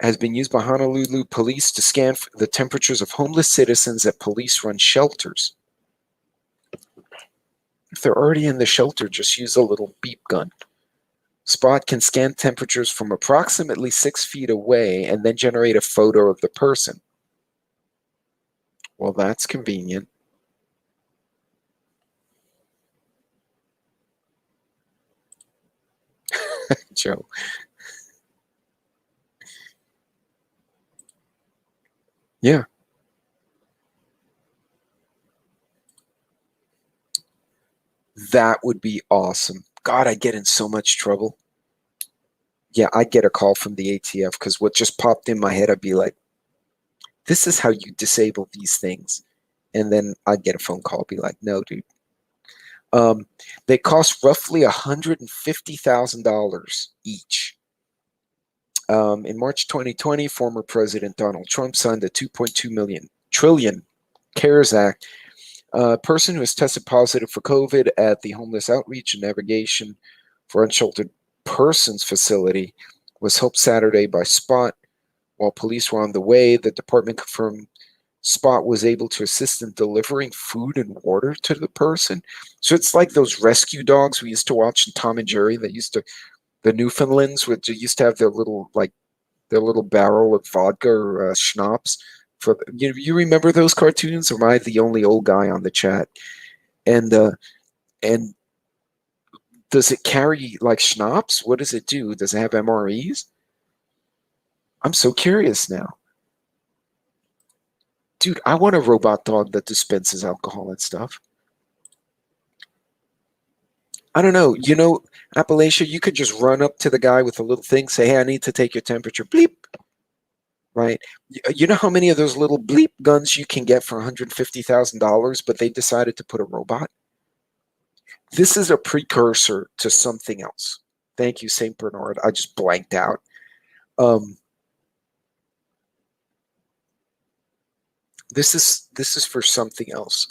A: has been used by Honolulu police to scan the temperatures of homeless citizens at police-run shelters. If they're already in the shelter, just use a little beep gun. Spot can scan temperatures from approximately 6 feet away and then generate a photo of the person. Well, that's convenient. Joe. Yeah. That would be awesome. God, I'd get in so much trouble. Yeah, I'd get a call from the ATF because what just popped in my head, I'd be like, this is how you disable these things. And then I'd get a phone call, be like, no, dude. They cost roughly $150,000 each. In March 2020, former President Donald Trump signed the 2.2 trillion CARES Act. A person who has tested positive for COVID at the Homeless Outreach and Navigation for Unsheltered Persons facility was helped Saturday by Spot. While police were on the way, the department confirmed Spot was able to assist in delivering food and water to the person. So it's like those rescue dogs we used to watch in Tom and Jerry. The Newfoundlands, which used to have their little barrel of vodka or schnapps. You remember those cartoons? Or am I the only old guy on the chat? And does it carry like schnapps? What does it do? Does it have MREs? I'm so curious now. Dude, I want a robot dog that dispenses alcohol and stuff. I don't know. Appalachia, you could just run up to the guy with a little thing, say, hey, I need to take your temperature. Bleep. Right? You know how many of those little bleep guns you can get for $150,000, but they decided to put a robot? This is a precursor to something else. Thank you, St. Bernard. I just blanked out. This is for something else.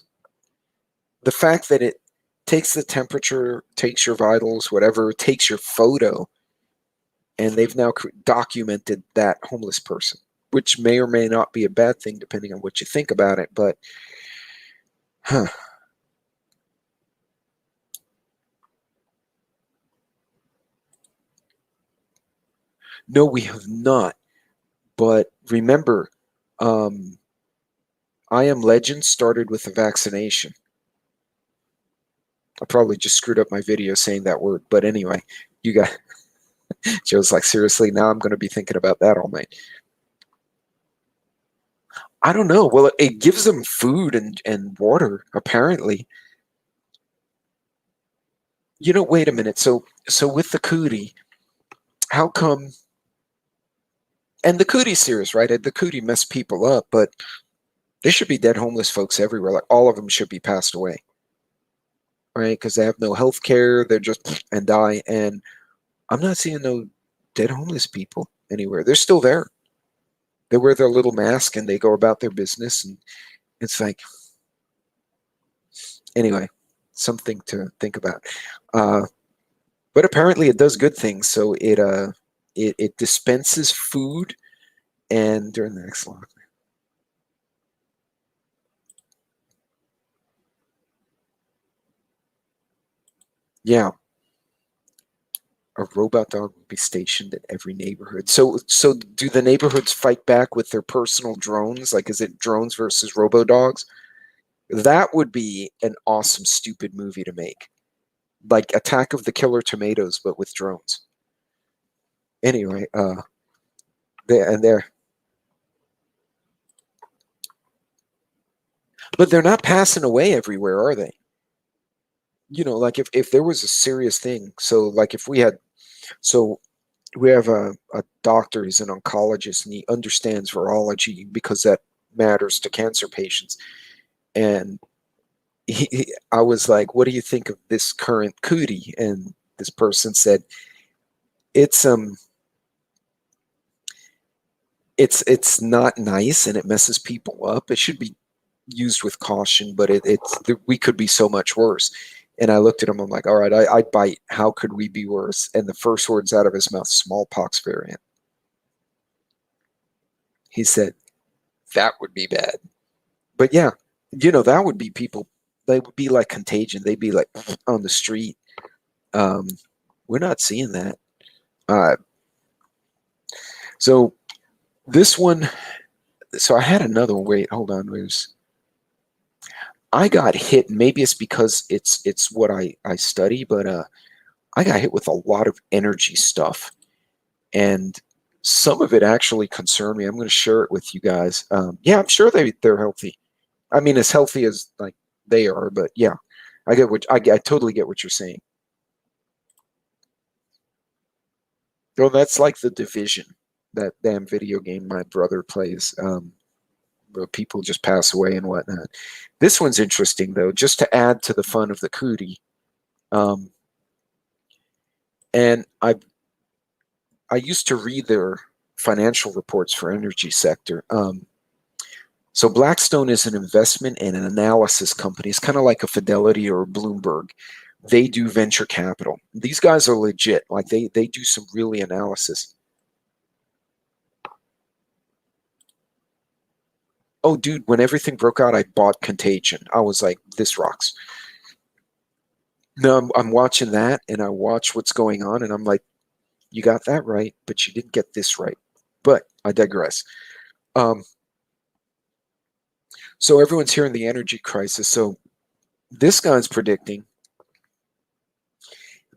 A: The fact that it takes the temperature, takes your vitals, whatever, takes your photo, and they've now documented that homeless person, which may or may not be a bad thing depending on what you think about it, but No, we have not. But remember, I Am Legend started with a vaccination. I probably just screwed up my video saying that word. But anyway, you got Joe's like, seriously, now I'm going to be thinking about that all night. I don't know. Well, it gives them food and water, apparently. Wait a minute. So with the cootie, how come? And the cootie's serious, right? The cootie messed people up, but there should be dead homeless folks everywhere. Like all of them should be passed away, right? Because they have no health care. They're just and die. And I'm not seeing no dead homeless people anywhere. They're still there. They wear their little mask and they go about their business. And it's like, anyway, something to think about. But apparently it does good things. So it dispenses food and during the next lockdown. Yeah. A robot dog would be stationed at every neighborhood. So do the neighborhoods fight back with their personal drones? Like, is it drones versus robo dogs? That would be an awesome, stupid movie to make. Like Attack of the Killer Tomatoes, but with drones. Anyway, there. But they're not passing away everywhere, are they? Like if there was a serious thing, so like if we had, so we have a doctor, he's an oncologist, and he understands virology because that matters to cancer patients. And I was like, what do you think of this current cootie? And this person said, it's not nice and it messes people up. It should be used with caution, but we could be so much worse. And I looked at him, I'm like, all right, I bite. How could we be worse? And the first words out of his mouth, smallpox variant. He said, that would be bad. But yeah, that would be people. They would be like contagion. They'd be like on the street. We're not seeing that. So this one, so I had another one. Wait, hold on. I got hit. Maybe it's because it's what I study, but I got hit with a lot of energy stuff, and some of it actually concerned me. I'm going to share it with you guys. Yeah, I'm sure they're healthy. I mean, as healthy as like they are, but yeah, I totally get what you're saying. Well, that's like The Division, that damn video game my brother plays, where people just pass away and whatnot. This one's interesting though, just to add to the fun of the cootie. And I used to read their financial reports for energy sector. So Blackstone is an investment and an analysis company. It's kind of like a Fidelity or a Bloomberg. They do venture capital. These guys are legit. Like they do some really analysis. Oh, dude, when everything broke out, I bought Contagion. I was like, this rocks. No, I'm watching that, and I watch what's going on, and I'm like, you got that right, but you didn't get this right. But I digress. So everyone's hearing the energy crisis. So this guy's predicting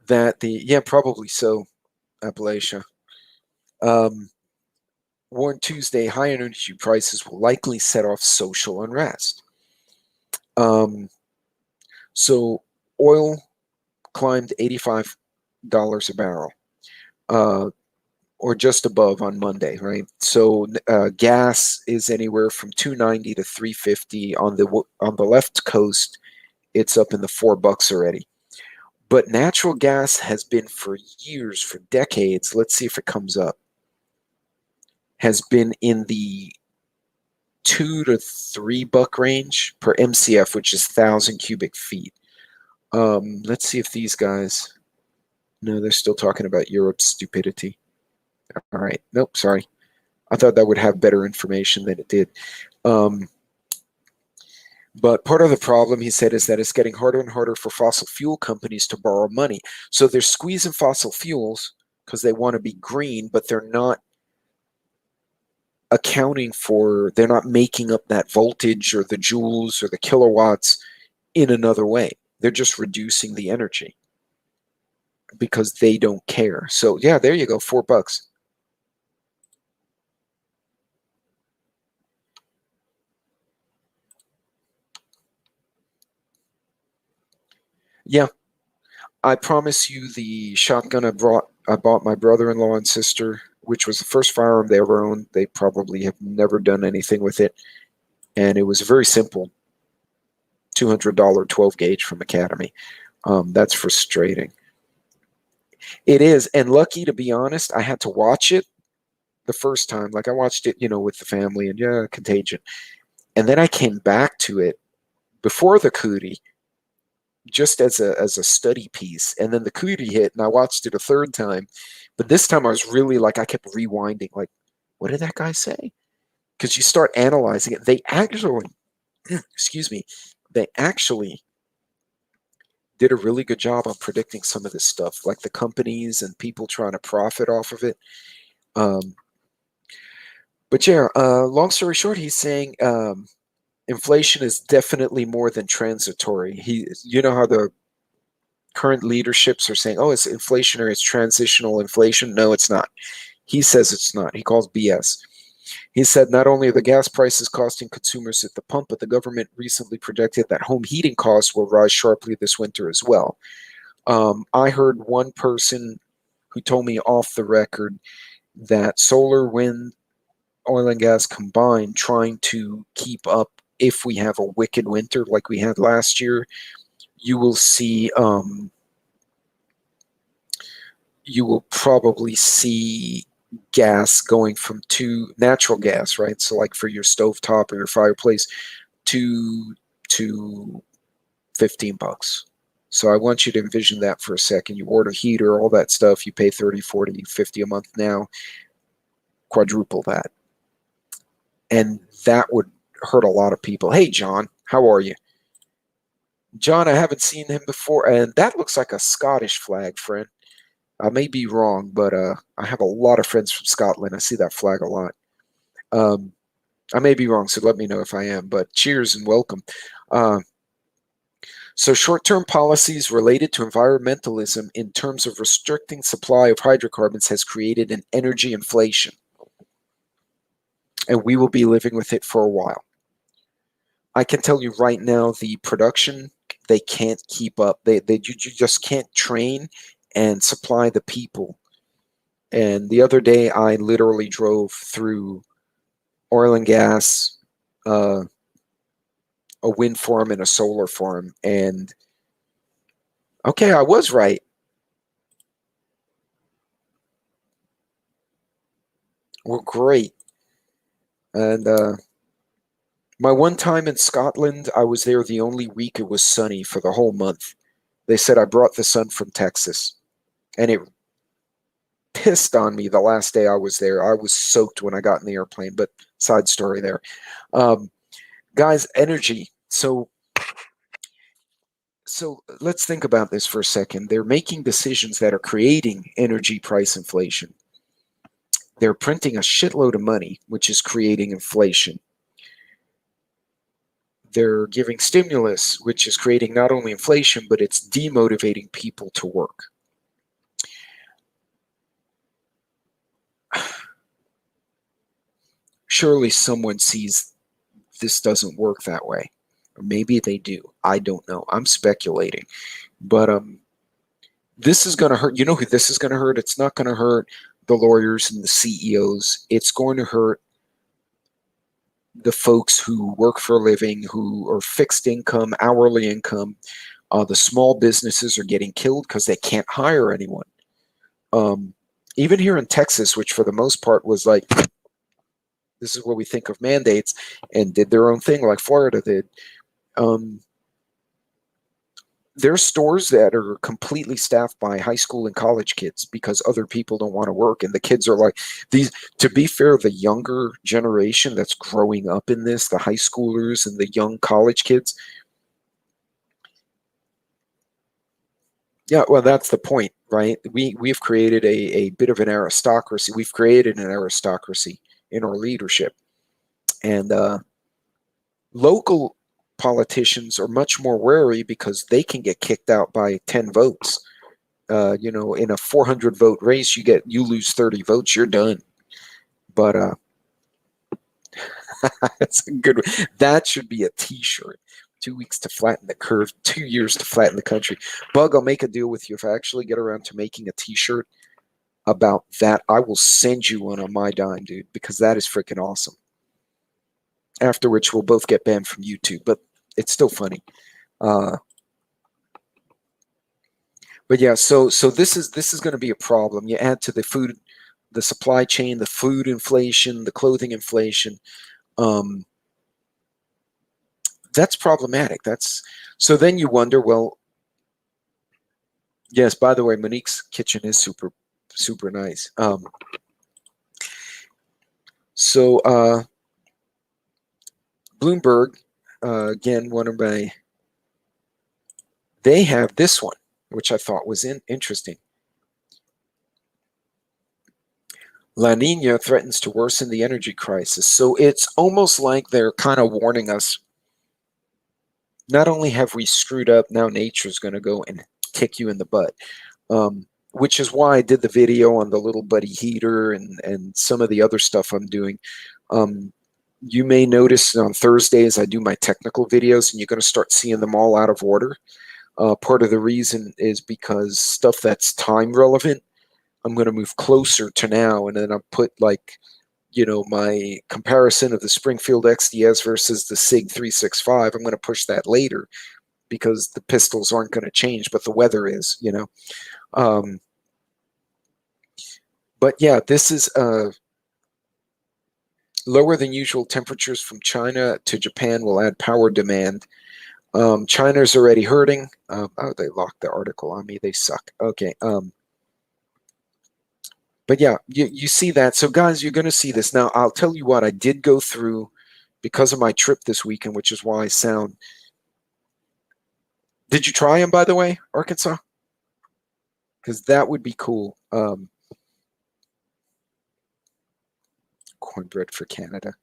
A: that probably so, Appalachia. Warned Tuesday, high energy prices will likely set off social unrest. So oil climbed $85 a barrel, or just above on Monday, right? So gas is anywhere from $2.90 to $3.50 on the left coast. It's up in the $4 already. But natural gas has been for years, for decades. Let's see if it comes up. Has been in the $2 to $3 range per MCF, which is 1,000 cubic feet. Let's see if these guys. No, they're still talking about Europe's stupidity. All right. Nope, sorry. I thought that would have better information than it did. But part of the problem, he said, is that it's getting harder and harder for fossil fuel companies to borrow money. So they're squeezing fossil fuels because they want to be green, but they're not they're not making up that voltage or the joules or the kilowatts in another way. They're just reducing the energy because they don't care. So yeah, there you go, $4. Yeah, I promise you the shotgun I bought my brother-in-law and sister, which was the first firearm they ever owned. They probably have never done anything with it. And it was very simple. $200 12 gauge from Academy. That's frustrating. It is. And lucky, to be honest, I had to watch it the first time. Like I watched it, with the family and Contagion. And then I came back to it before the cootie, just as a study piece, and then the cootie hit and I watched it a third time, but this time I was really like, I kept rewinding, like, what did that guy say? Because you start analyzing it. They actually excuse me, they actually did a really good job on predicting some of this stuff, like the companies and people trying to profit off of it. But yeah, long story short, he's saying inflation is definitely more than transitory. You know how the current leaderships are saying, oh, it's inflationary, it's transitional inflation. No, it's not. He says it's not. He calls BS. He said not only are the gas prices costing consumers at the pump, but the government recently projected that home heating costs will rise sharply this winter as well. I heard one person who told me off the record that solar, wind, oil, and gas combined, trying to keep up if we have a wicked winter like we had last year, you will see, you will probably see gas going from natural gas, right? So like for your stovetop or your fireplace to $15. So I want you to envision that for a second. You order a heater, all that stuff, you pay 30, 40, 50 a month now, quadruple that. And that would hurt a lot of people. Hey, John, how are you? John, I haven't seen him before, and that looks like a Scottish flag, friend. I may be wrong, but I have a lot of friends from Scotland. I see that flag a lot. I may be wrong, so let me know if I am. But cheers and welcome. So short-term policies related to environmentalism in terms of restricting supply of hydrocarbons has created an energy inflation. And we will be living with it for a while. I can tell you right now, the production, they can't keep up. You just can't train and supply the people. And the other day, I literally drove through oil and gas, a wind farm, and a solar farm. And okay, I was right. We're great. And my one time in Scotland, I was there the only week it was sunny for the whole month. They said I brought the sun from Texas. And it pissed on me the last day I was there. I was soaked when I got in the airplane, but side story there. Guys, energy. So let's think about this for a second. They're making decisions that are creating energy price inflation. They're printing a shitload of money, which is creating inflation. They're giving stimulus, which is creating not only inflation, but it's demotivating people to work. Surely someone sees this doesn't work that way. Or maybe they do. I don't know. I'm speculating. But this is going to hurt. You know who this is going to hurt? It's not going to hurt the lawyers and the CEOs. It's going to hurt the folks who work for a living, who are fixed income, hourly income. The small businesses are getting killed because they can't hire anyone. Even here in Texas, which for the most part was like, this is what we think of mandates, and did their own thing like Florida did. There's stores that are completely staffed by high school and college kids because other people don't want to work. And the kids are like these, to be fair, the younger generation that's growing up in this, the high schoolers and the young college kids. Yeah, well, that's the point, right? We've created a bit of an aristocracy. We've created an aristocracy in our leadership. And local politicians are much more wary because they can get kicked out by 10 votes. In a 400 vote race, you lose 30 votes, you're done. But that's a good one. That should be a t-shirt. 2 weeks to flatten the curve, 2 years to flatten the country. Bug, I'll make a deal with you. If I actually get around to making a t-shirt about that, I will send you one on my dime, dude, because that is freaking awesome. After which we'll both get banned from YouTube, but it's still funny. But yeah, so this is going to be a problem. You add to the food, the supply chain, the food inflation, the clothing inflation. That's problematic. So then you wonder, well, yes, by the way, Monique's kitchen is super, super nice. Bloomberg, again, they have this one, which I thought was interesting. La Nina threatens to worsen the energy crisis. So it's almost like they're kind of warning us. Not only have we screwed up, now nature's going to go and kick you in the butt. Which is why I did the video on the little buddy heater and some of the other stuff I'm doing. You may notice on Thursdays I do my technical videos, and you're going to start seeing them all out of order. Part of the reason is because stuff that's time relevant, I'm going to move closer to now, and then I'll put my comparison of the Springfield XDS versus the SIG 365. I'm going to push that later because the pistols aren't going to change, but the weather is, But yeah, this is lower than usual temperatures from China to Japan will add power demand. China's already hurting. Oh, they locked the article on me. They suck. Okay. But yeah, you see that. So guys, you're going to see this. Now, I'll tell you what, I did go through because of my trip this weekend, which is why I sound. Did you try them, by the way, Arkansas? Because that would be cool. Cornbread for Canada.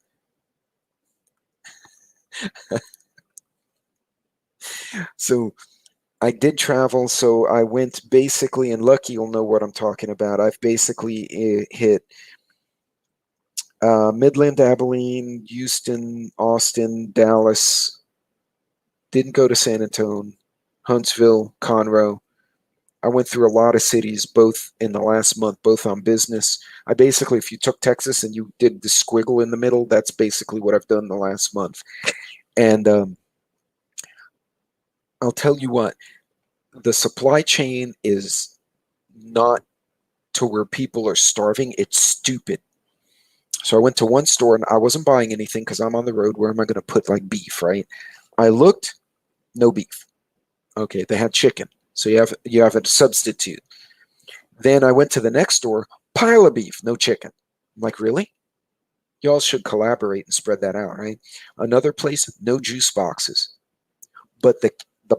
A: So I did travel. So I went basically, and Lucky will know what I'm talking about. I've basically hit Midland, Abilene, Houston, Austin, Dallas. Didn't go to San Antonio, Huntsville, Conroe. I went through a lot of cities, both in the last month, both on business. I basically, if you took Texas and you did the squiggle in the middle, that's basically what I've done the last month. And I'll tell you what, the supply chain is not to where people are starving. It's stupid. So I went to one store and I wasn't buying anything because I'm on the road. Where am I going to put like beef, right? I looked, no beef. Okay, they had chicken. So you have a substitute. Then I went to the next store, pile of beef, no chicken. I'm like, really? Y'all should collaborate and spread that out, right? Another place, no juice boxes. But the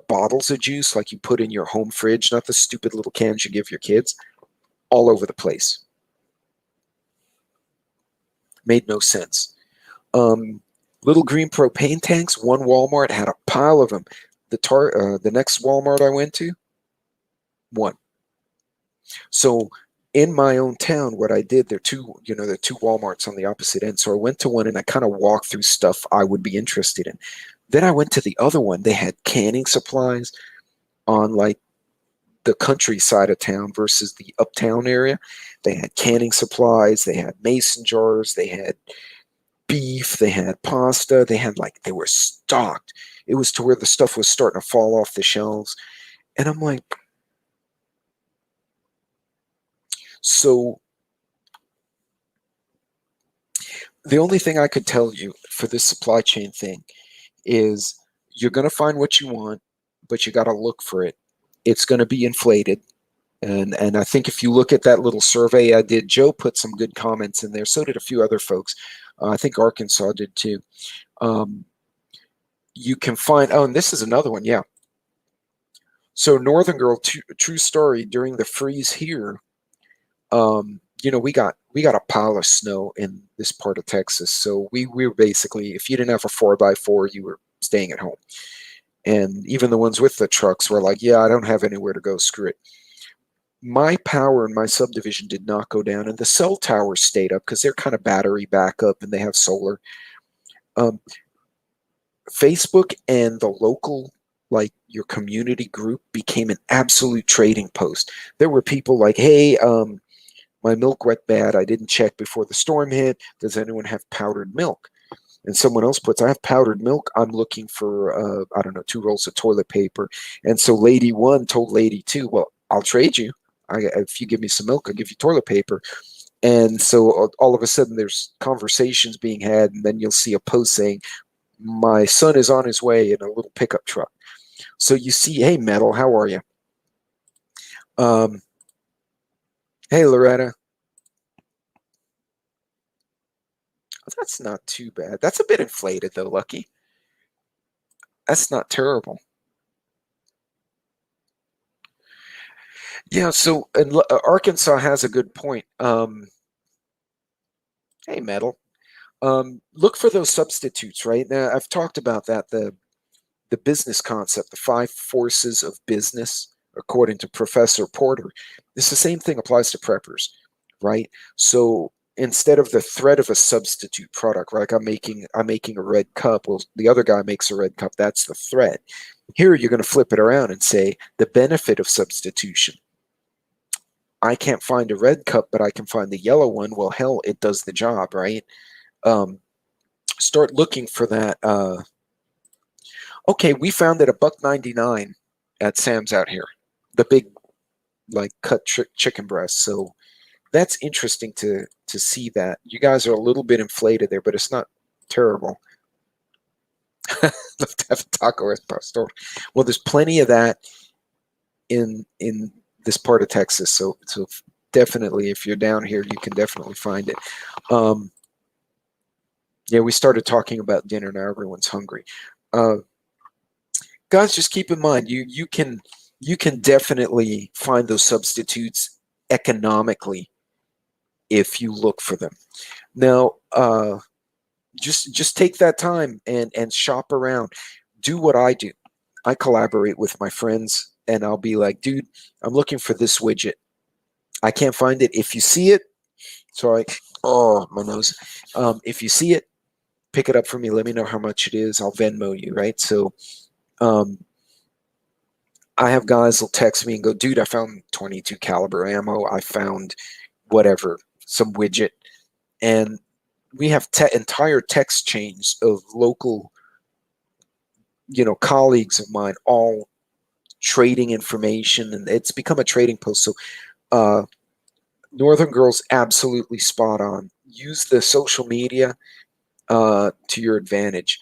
A: bottles of juice, like you put in your home fridge, not the stupid little cans you give your kids, all over the place. Made no sense. Little green propane tanks, one Walmart had a pile of them. The next Walmart I went to, one. So in my own town, what I did, there are two Walmarts on the opposite end. So I went to one and I kind of walked through stuff I would be interested in. Then I went to the other one. They had canning supplies on like the countryside of town versus the uptown area. They had canning supplies. They had mason jars. They had beef. They had pasta. They were stocked. It was to where the stuff was starting to fall off the shelves. And I'm like, so the only thing I could tell you for this supply chain thing is you're going to find what you want, but you got to look for it. It's going to be inflated. And I think if you look at that little survey I did, Joe put some good comments in there. So did a few other folks. I think Arkansas did too. You can find, and this is another one. Yeah. So Northern Girl, true story, during the freeze here, we got a pile of snow in this part of Texas. So we were basically, if you didn't have a 4x4, you were staying at home. And even the ones with the trucks were like, yeah, I don't have anywhere to go, screw it. My power in my subdivision did not go down, and the cell towers stayed up because they're kind of battery backup and they have solar. Facebook and the local, like your community group, became an absolute trading post. There were people like, hey, my milk went bad. I didn't check before the storm hit. Does anyone have powdered milk? And someone else puts, I have powdered milk. I'm looking for, 2 rolls of toilet paper. And so lady one told lady two, well, I'll trade you. If you give me some milk, I'll give you toilet paper. And so all of a sudden there's conversations being had. And then you'll see a post saying, my son is on his way in a little pickup truck. So you see, hey, Metal, how are you? Hey, Loretta. That's not too bad. That's a bit inflated, though, Lucky. That's not terrible. Yeah, so and Arkansas has a good point. Hey, Metal. Look for those substitutes, right? Now, I've talked about that, the business concept, the 5 forces of business, according to Professor Porter. It's the same thing applies to preppers, right? So instead of the threat of a substitute product, like I'm making a red cup, well, the other guy makes a red cup, that's the threat. Here you're going to flip it around and say the benefit of substitution. I can't find a red cup, but I can find the yellow one. Well, hell, it does the job, right? Start looking for that. Okay, we found it $1.99 at Sam's out here. The big, like, cut chicken breast. So that's interesting to see that. You guys are a little bit inflated there, but it's not terrible. Love to have a taco restaurant store. Well, there's plenty of that in this part of Texas. So definitely, if you're down here, you can definitely find it. Yeah, we started talking about dinner. Now everyone's hungry. Guys, just keep in mind, you can definitely find those substitutes economically if you look for them. Now, just take that time and shop around. Do what I do. I collaborate with my friends, and I'll be like, dude, I'm looking for this widget. I can't find it. If you see it, sorry, oh, my nose. If you see it, pick it up for me. Let me know how much it is. I'll Venmo you, right? So I have guys will text me and go, dude, I found 22 caliber ammo. I found whatever, some widget. And we have entire text chains of local, colleagues of mine, all trading information, and it's become a trading post. So Northern Girl's absolutely spot on. Use the social media to your advantage.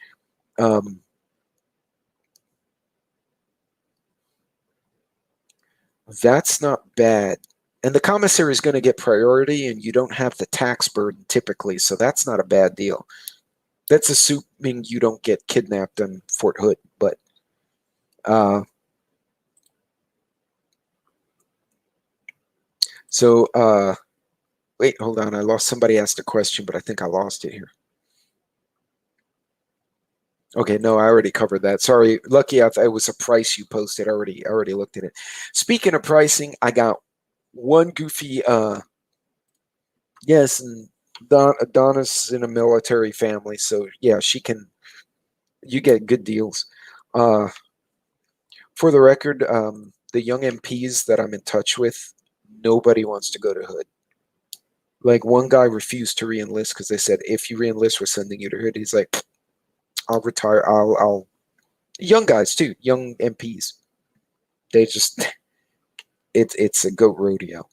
A: That's not bad. And the commissary is going to get priority, and you don't have the tax burden typically, so that's not a bad deal. That's assuming you don't get kidnapped in Fort Hood, but wait, hold on. I lost. Somebody asked a question, but I think I lost it here. Okay, no, I already covered that. Sorry, lucky it was a price you posted. I already looked at it. Speaking of pricing, I got one goofy. Yes, and Donna's in a military family, so yeah, she can. You get good deals. For the record, the young MPs that I'm in touch with, nobody wants to go to Hood. Like one guy refused to reenlist because they said, if you reenlist, we're sending you to Hood. He's like, I'll retire. I'll. Young guys too, young MPs. They just, it's a goat rodeo.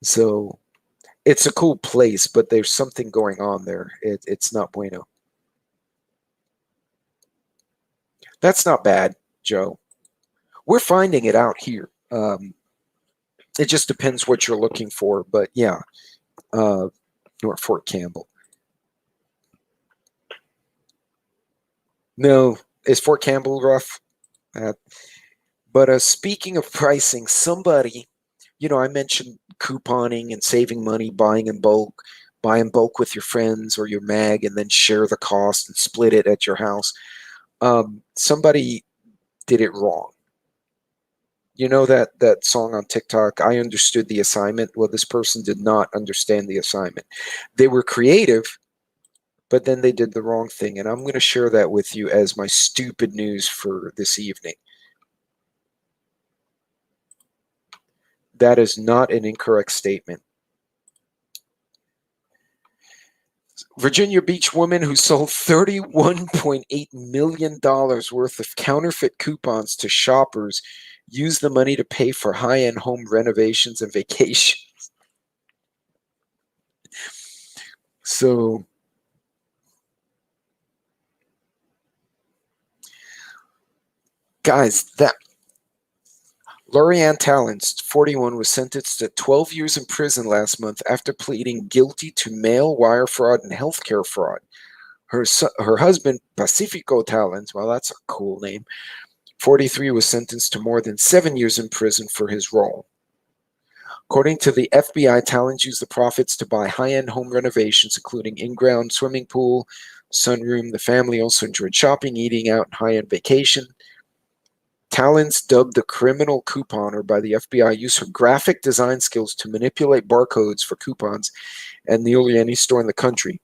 A: So it's a cool place, but there's something going on there. It's not bueno. That's not bad, Joe. We're finding it out here. It just depends what you're looking for, but yeah, North Fort Campbell. No, is Fort Campbell rough? But speaking of pricing, somebody, I mentioned couponing and saving money, buying in bulk with your friends or your mag, and then share the cost and split it at your house. Somebody did it wrong. You know that song on TikTok, I understood the assignment? Well, this person did not understand the assignment. They were creative, but then they did the wrong thing. And I'm going to share that with you as my stupid news for this evening. That is not an incorrect statement. Virginia Beach woman who sold $31.8 million worth of counterfeit coupons to shoppers used the money to pay for high-end home renovations and vacations. So, guys, that Lorianne Tallons, 41, was sentenced to 12 years in prison last month after pleading guilty to mail wire fraud and healthcare fraud. Her husband, Pacifico Tallons, well, that's a cool name, 43, was sentenced to more than 7 years in prison for his role. According to the FBI, Tallons used the profits to buy high-end home renovations, including in-ground swimming pool, sunroom. The family also enjoyed shopping, eating out, and high-end vacation. Tallons, dubbed the criminal couponer by the FBI, used her graphic design skills to manipulate barcodes for coupons at nearly any store in the country.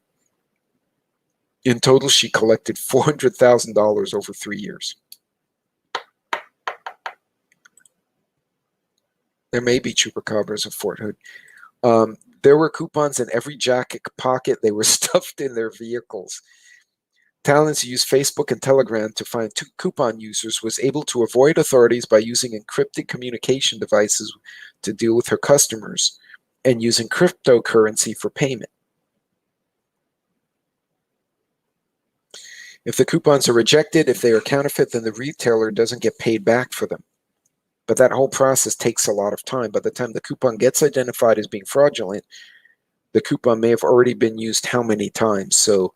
A: In total, she collected $400,000 over 3 years. There may be chupacabras in Fort Hood. There were coupons in every jacket pocket. They were stuffed in their vehicles. Tallons used Facebook and Telegram to find coupon users, was able to avoid authorities by using encrypted communication devices to deal with her customers and using cryptocurrency for payment. If the coupons are rejected, if they are counterfeit, then the retailer doesn't get paid back for them. But that whole process takes a lot of time. By the time the coupon gets identified as being fraudulent, the coupon may have already been used how many times? So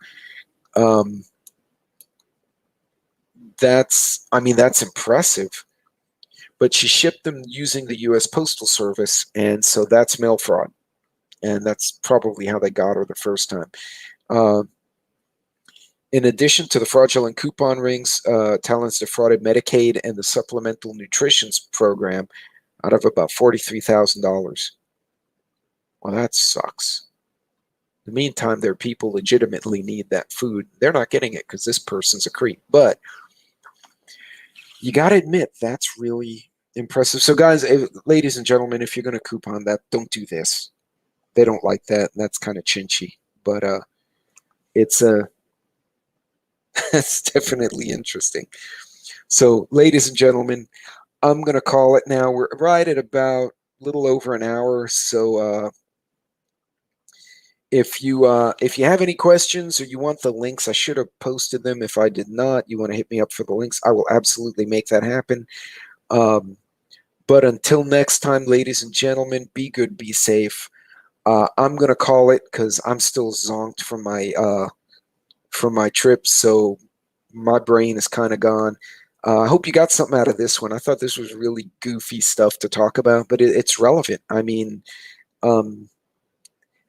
A: that's impressive. But she shipped them using the U.S. Postal Service, and so that's mail fraud. And that's probably how they got her the first time. In addition to the fraudulent coupon rings, Talon's defrauded Medicaid and the Supplemental Nutrition Program out of about $43,000. Well, that sucks. In the meantime, their people legitimately need that food. They're not getting it because this person's a creep. But you got to admit, that's really impressive. So, guys, ladies and gentlemen, if you're going to coupon that, don't do this. They don't like that. And that's kind of chinchy. But it's it's definitely interesting. So, ladies and gentlemen, I'm going to call it now. We're right at about a little over an hour. So, if you have any questions or you want the links, I should have posted them. If I did not, you want to hit me up for the links, I will absolutely make that happen. But until next time, ladies and gentlemen, be good, be safe. I'm going to call it because I'm still zonked from my trip, so my brain is kind of gone. I hope you got something out of this one. I thought this was really goofy stuff to talk about, but it's relevant. I mean,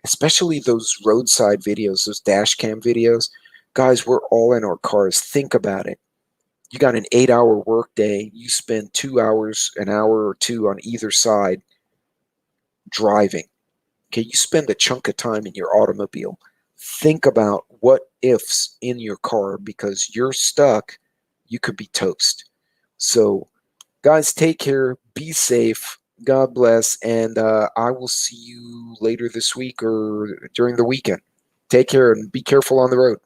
A: especially those roadside videos, those dash cam videos. Guys, we're all in our cars. Think about it. You got an 8-hour workday. You spend 2 hours, an hour or two on either side driving. Okay, you spend a chunk of time in your automobile. Think about what ifs in your car because you're stuck. You could be toast. So, guys, take care. Be safe. God bless. And I will see you later this week or during the weekend. Take care and be careful on the road.